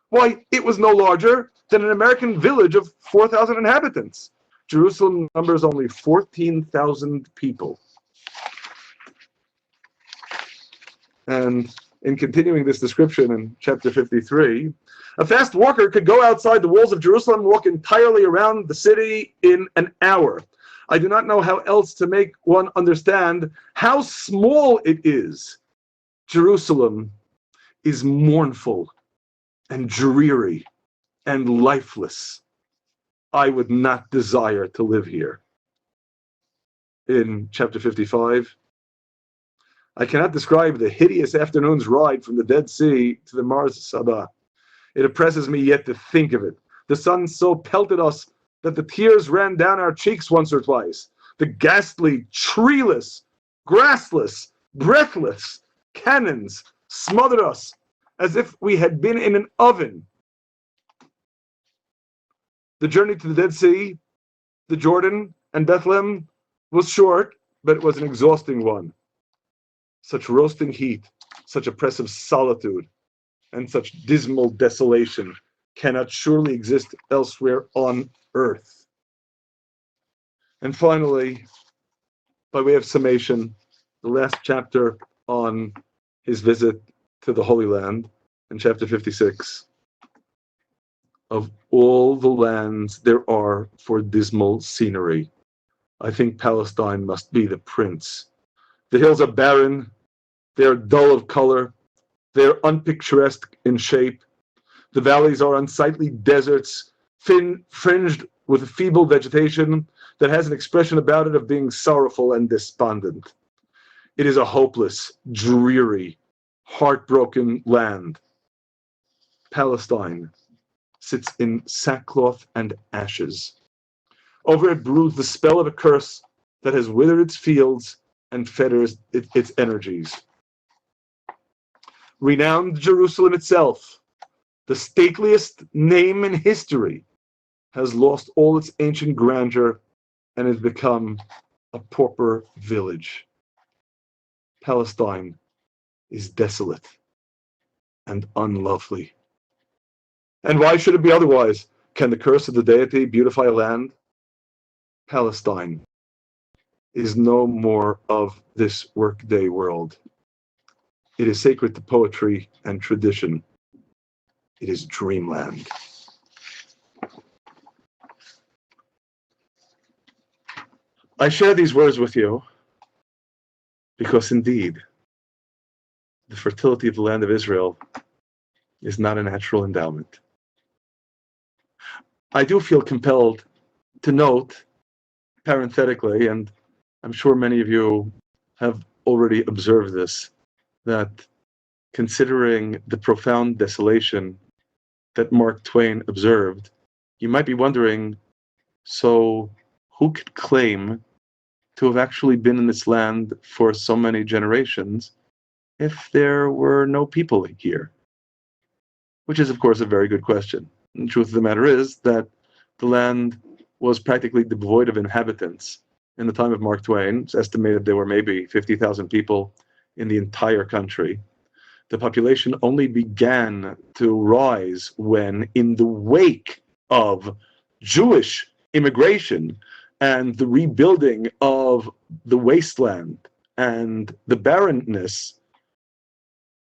Why, it was no larger than an American village of 4,000 inhabitants. Jerusalem numbers only 14,000 people. And in continuing this description in chapter 53, a fast walker could go outside the walls of Jerusalem and walk entirely around the city in an hour. I do not know how else to make one understand how small it is. Jerusalem is mournful and dreary and lifeless. I would not desire to live here. In chapter 55, I cannot describe the hideous afternoon's ride from the Dead Sea to the Mars Saba. It oppresses me yet to think of it. The sun so pelted us that the tears ran down our cheeks once or twice. The ghastly, treeless, grassless, breathless cannons smothered us as if we had been in an oven. The journey to the Dead Sea, the Jordan, and Bethlehem was short, but it was an exhausting one. Such roasting heat, such oppressive solitude, and such dismal desolation cannot surely exist elsewhere on earth. And finally, by way of summation, the last chapter on his visit to the Holy Land, in chapter 56. Of all the lands there are for dismal scenery, I think Palestine must be the prince. The hills are barren, they are dull of color, They're unpicturesque in shape. The valleys are unsightly deserts, fringed with a feeble vegetation that has an expression about it of being sorrowful and despondent. It is a hopeless, dreary, heartbroken land. Palestine sits in sackcloth and ashes. Over it broods the spell of a curse that has withered its fields and fetters its energies. Renowned Jerusalem itself, the stateliest name in history, has lost all its ancient grandeur and has become a pauper village. Palestine is desolate and unlovely. And why should it be otherwise? Can the curse of the deity beautify a land? Palestine is no more of this workday world. It is sacred to poetry and tradition. It is dreamland. I share these words with you because indeed, the fertility of the land of Israel is not a natural endowment. I do feel compelled to note, parenthetically, and I'm sure many of you have already observed this, that considering the profound desolation that Mark Twain observed, you might be wondering, so who could claim to have actually been in this land for so many generations if there were no people here? Which is, of course, a very good question. And the truth of the matter is that the land was practically devoid of inhabitants in the time of Mark Twain. It's estimated there were maybe 50,000 people in the entire country. The population only began to rise when, in the wake of Jewish immigration and the rebuilding of the wasteland and the barrenness,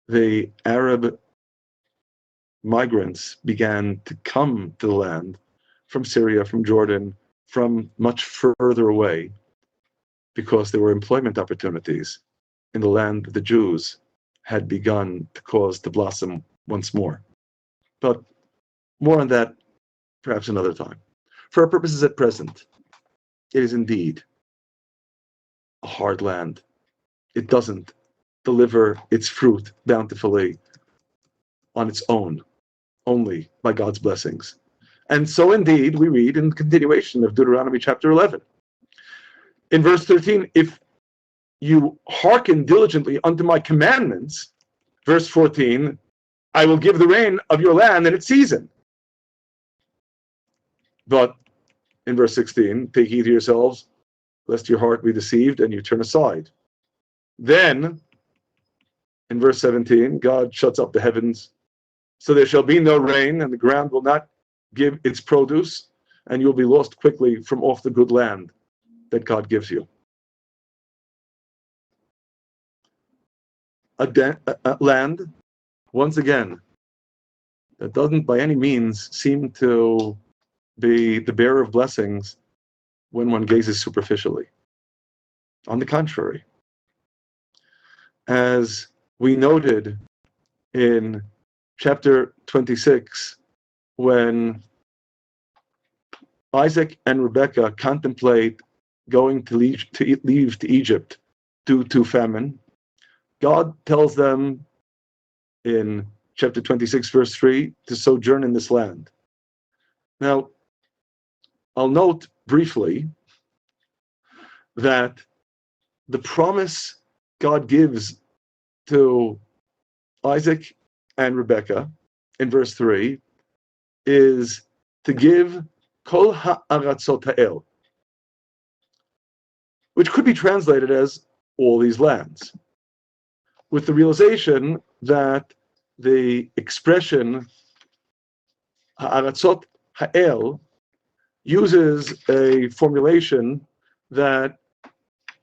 the Arab migrants began to come to the land from Syria, from Jordan, from much further away, because there were employment opportunities in the land that the Jews had begun to cause to blossom once more. But more on that perhaps another time. For our purposes at present, it is indeed a hard land. It doesn't deliver its fruit bountifully on its own, only by God's blessings. And so indeed we read in the continuation of Deuteronomy chapter 11. In verse 13, if you hearken diligently unto my commandments, verse 14, I will give the rain of your land in its season. But in verse 16, take heed to yourselves, lest your heart be deceived and you turn aside. Then, in verse 17, God shuts up the heavens, so there shall be no rain, and the ground will not give its produce, and you'll be lost quickly from off the good land that God gives you. A land, once again, that doesn't by any means seem to be the bearer of blessings when one gazes superficially. On the contrary, as we noted in chapter 26, when Isaac and Rebekah contemplate going to leave to Egypt due to famine, God tells them in chapter 26, verse 3, to sojourn in this land. Now, I'll note briefly that the promise God gives to Isaac and Rebekah in verse 3 is to give kol ha'aratzot ha'el, which could be translated as all these lands, with the realization that the expression ha'aratzot ha'el uses a formulation that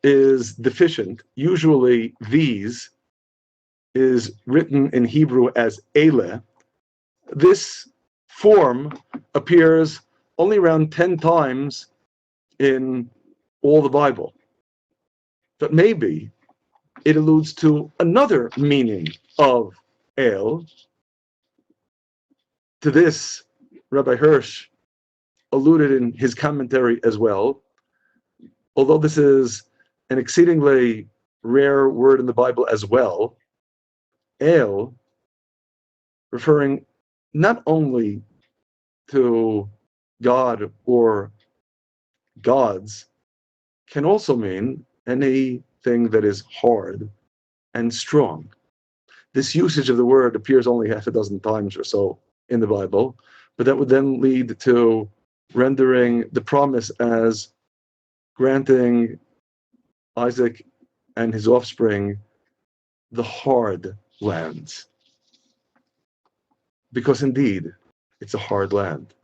is deficient. Usually these is written in Hebrew as ele. This form appears only around 10 times in all the Bible. But maybe it alludes to another meaning of El. To this, Rabbi Hirsch alluded in his commentary as well, although this is an exceedingly rare word in the Bible as well. El, referring not only to God or gods, can also mean anything that is hard and strong. This usage of the word appears only half a dozen times or so in the Bible, but that would then lead to rendering the promise as granting Isaac and his offspring the hard lands. Because indeed, it's a hard land.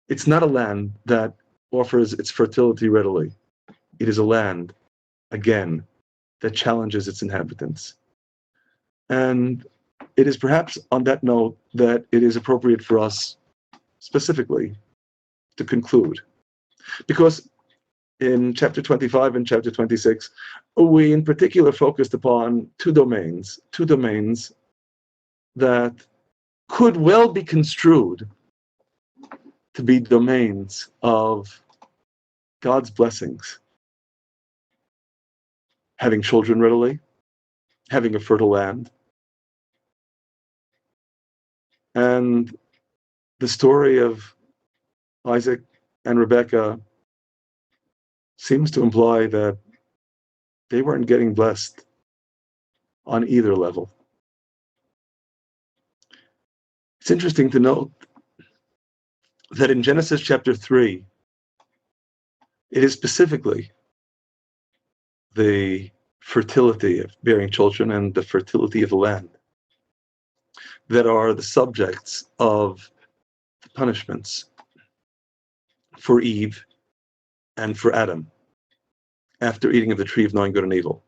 It's not a land that offers its fertility readily. It is a land, again, that challenges its inhabitants. And it is perhaps on that note that it is appropriate for us specifically to conclude. Because in chapter 25 and chapter 26, we in particular focused upon two domains that could well be construed to be domains of God's blessings. Having children readily, having a fertile land. And the story of Isaac and Rebekah seems to imply that they weren't getting blessed on either level. It's interesting to note that in Genesis chapter 3, it is specifically the fertility of bearing children and the fertility of the land that are the subjects of the punishments for Eve and for Adam after eating of the tree of knowing good and evil.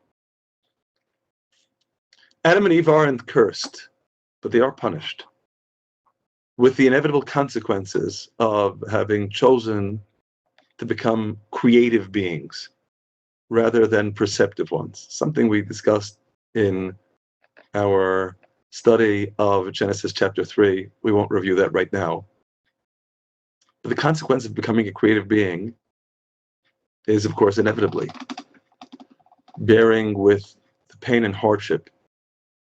Adam and Eve aren't cursed, but they are punished with the inevitable consequences of having chosen to become creative beings rather than perceptive ones, something we discussed in our study of Genesis chapter 3. We won't review that right now. But the consequence of becoming a creative being is, of course, inevitably bearing with the pain and hardship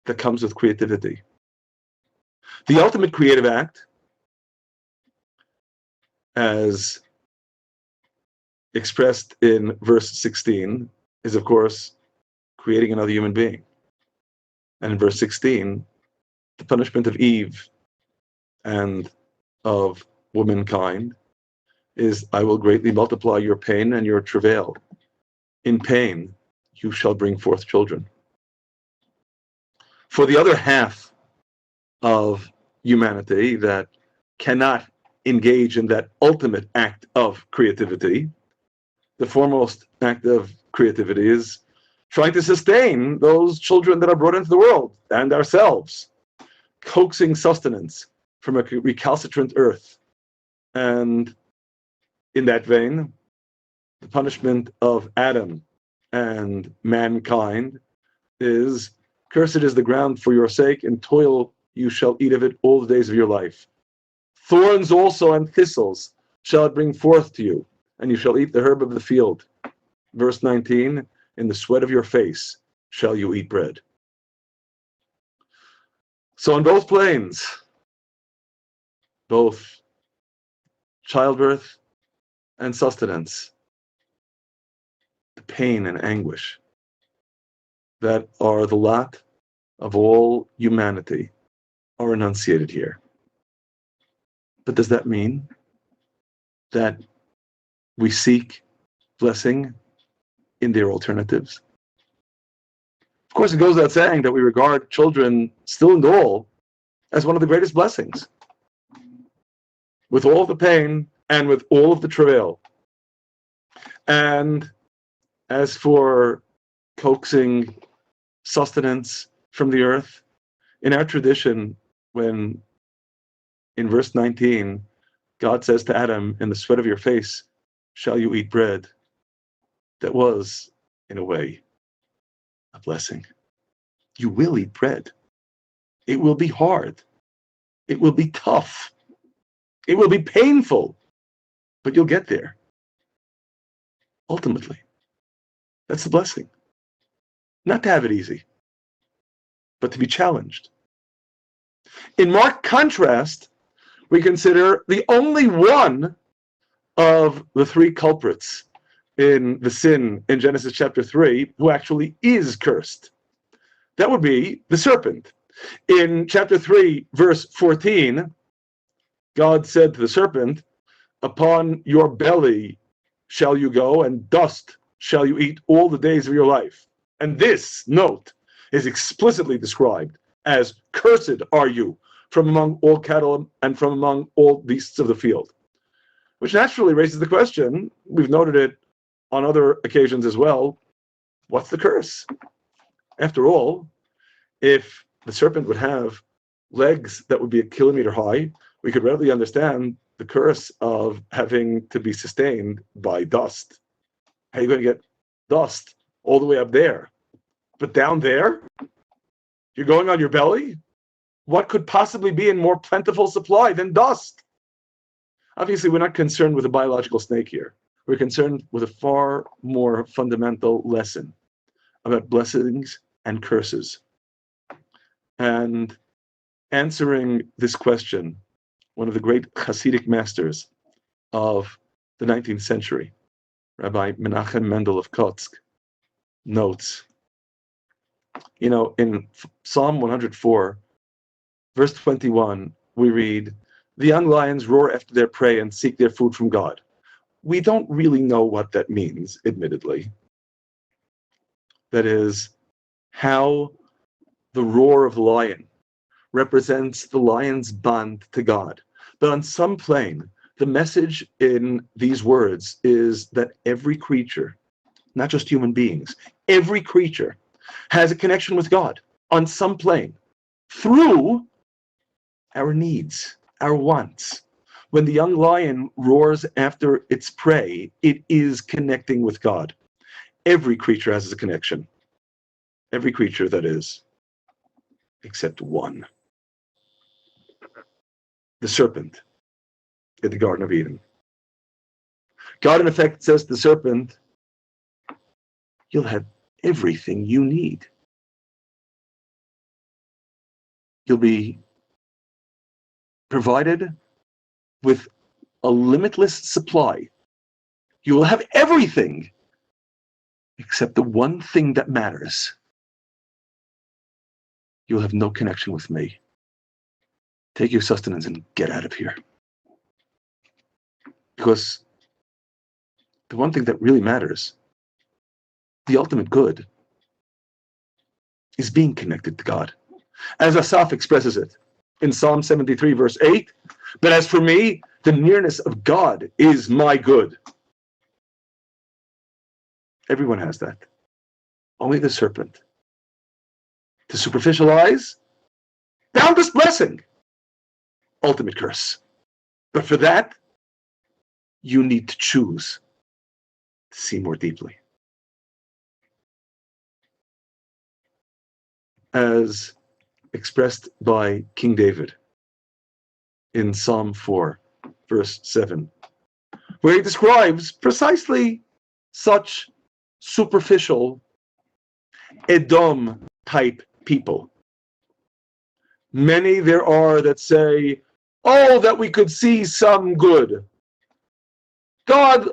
that comes with creativity. The ultimate creative act, as expressed in verse 16, is, of course, creating another human being. And in verse 16, the punishment of Eve and of womankind is, I will greatly multiply your pain and your travail. In pain, you shall bring forth children. For the other half of humanity that cannot engage in that ultimate act of creativity, the foremost act of creativity is trying to sustain those children that are brought into the world and ourselves, coaxing sustenance from a recalcitrant earth. And in that vein, the punishment of Adam and mankind is, cursed is the ground for your sake, and toil you shall eat of it all the days of your life. Thorns also and thistles shall it bring forth to you, and you shall eat the herb of the field. Verse 19, in the sweat of your face shall you eat bread. So on both planes, both childbirth and sustenance, the pain and anguish that are the lot of all humanity are enunciated here. But does that mean that we seek blessing in their alternatives? Of course, it goes without saying that we regard children still and all as one of the greatest blessings, with all the pain and with all of the travail. And as for coaxing sustenance from the earth, in our tradition, when in verse 19, God says to Adam, in the sweat of your face shall you eat bread, that was, in a way, a blessing. You will eat bread. It will be hard. It will be tough. It will be painful, but you'll get there. Ultimately, that's the blessing. Not to have it easy, but to be challenged. In marked contrast, we consider the only one of the three culprits in the sin in Genesis chapter 3 who actually is cursed. That would be the serpent. In chapter 3, verse 14, God said to the serpent, "Upon your belly shall you go, and dust shall you eat all the days of your life." And this, note, is explicitly described as, "Cursed are you from among all cattle and from among all beasts of the field." Which naturally raises the question, we've noted it on other occasions as well, what's the curse? After all, if the serpent would have legs that would be a kilometer high, we could readily understand the curse of having to be sustained by dust. How are you going to get dust all the way up there? But down there, you're going on your belly? What could possibly be in more plentiful supply than dust? Obviously, we're not concerned with a biological snake here. We're concerned with a far more fundamental lesson about blessings and curses. And answering this question, one of the great Hasidic masters of the 19th century, Rabbi Menachem Mendel of Kotsk, notes, in Psalm 104, verse 21, we read, "The young lions roar after their prey and seek their food from God." We don't really know what that means, admittedly. That is, how the roar of the lion represents the lion's bond to God. But on some plane, the message in these words is that every creature, not just human beings, every creature has a connection with God on some plane through our needs, our wants. When the young lion roars after its prey, it is connecting with God. Every creature has a connection. Every creature, that is, except one. The serpent in the Garden of Eden. God, in effect, says to the serpent, "You'll have everything you need. You'll be provided with a limitless supply. You will have everything except the one thing that matters. You'll have no connection with me. Take your sustenance and get out of here." Because the one thing that really matters, the ultimate good, is being connected to God. As Asaph expresses it in Psalm 73, verse 8, "But as for me, the nearness of God is my good." Everyone has that. Only the serpent. To superficial eyes, boundless blessing, ultimate curse. But for that, you need to choose to see more deeply. As expressed by King David in Psalm 4, verse 7, where he describes precisely such superficial Edom type people. "Many there are that say, 'Oh, that we could see some good.' God,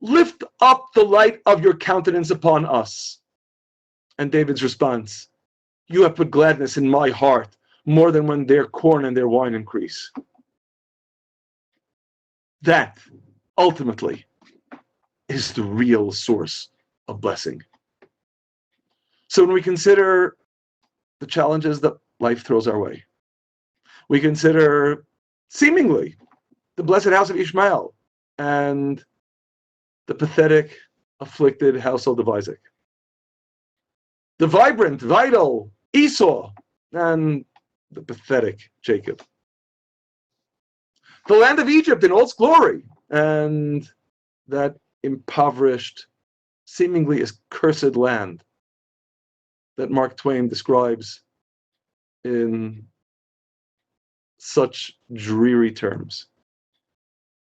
lift up the light of your countenance upon us." And David's response, "You have put gladness in my heart more than when their corn and their wine increase." That, ultimately, is the real source of blessing. So when we consider the challenges that life throws our way, we consider, seemingly, the blessed house of Ishmael and the pathetic, afflicted household of Isaac, the vibrant, vital Esau and the pathetic Jacob, the land of Egypt in all its glory and that impoverished, seemingly accursed land that Mark Twain describes in such dreary terms.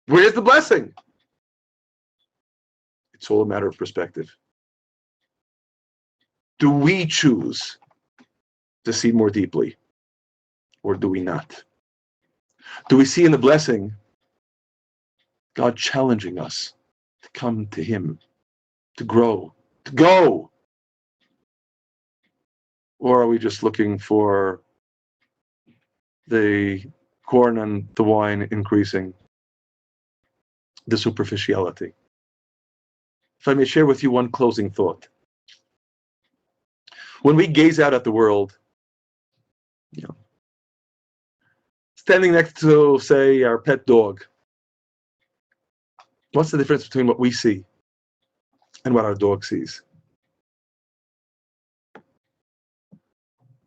Where's the blessing? It's all a matter of perspective. Do we choose to see more deeply, or do we not? Do we see in the blessing God challenging us to come to Him, to grow, to go? Or are we just looking for the corn and the wine increasing, the superficiality? If I may share with you one closing thought. When we gaze out at the world, standing next to, say, our pet dog, what's the difference between what we see and what our dog sees?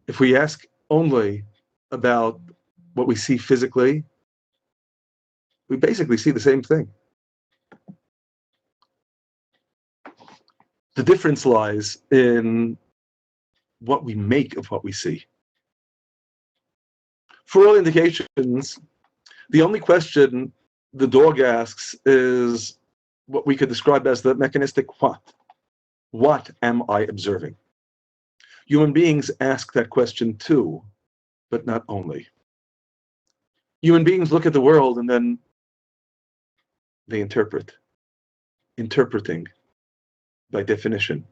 If we ask only about what we see physically, we basically see the same thing. The difference lies in what we make of what we see. For all indications, the only question the dog asks is what we could describe as the mechanistic what. What am I observing? Human beings ask that question too, but not only. Human beings look at the world and then they interpret. Interpreting, by definition,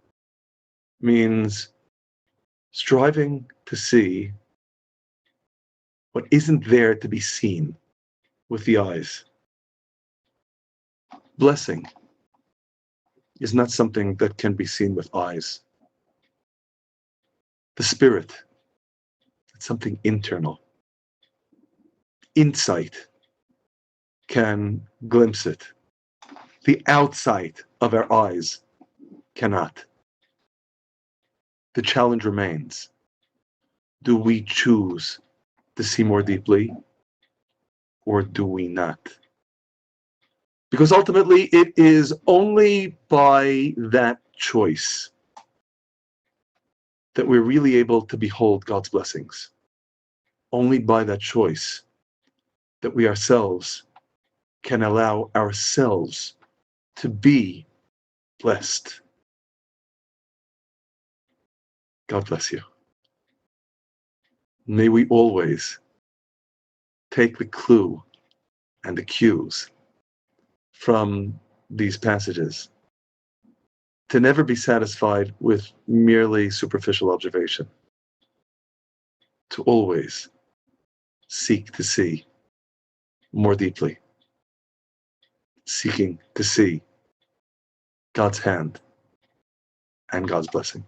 means striving to see what isn't there to be seen with the eyes. Blessing is not something that can be seen with eyes. The Spirit, it's something internal. Insight can glimpse it. The outside of our eyes cannot. The challenge remains. Do we choose to see more deeply, or do we not? Because ultimately, it is only by that choice that we're really able to behold God's blessings. Only by that choice that we ourselves can allow ourselves to be blessed. God bless you. May we always take the clue and the cues from these passages to never be satisfied with merely superficial observation, to always seek to see more deeply, seeking to see God's hand and God's blessing.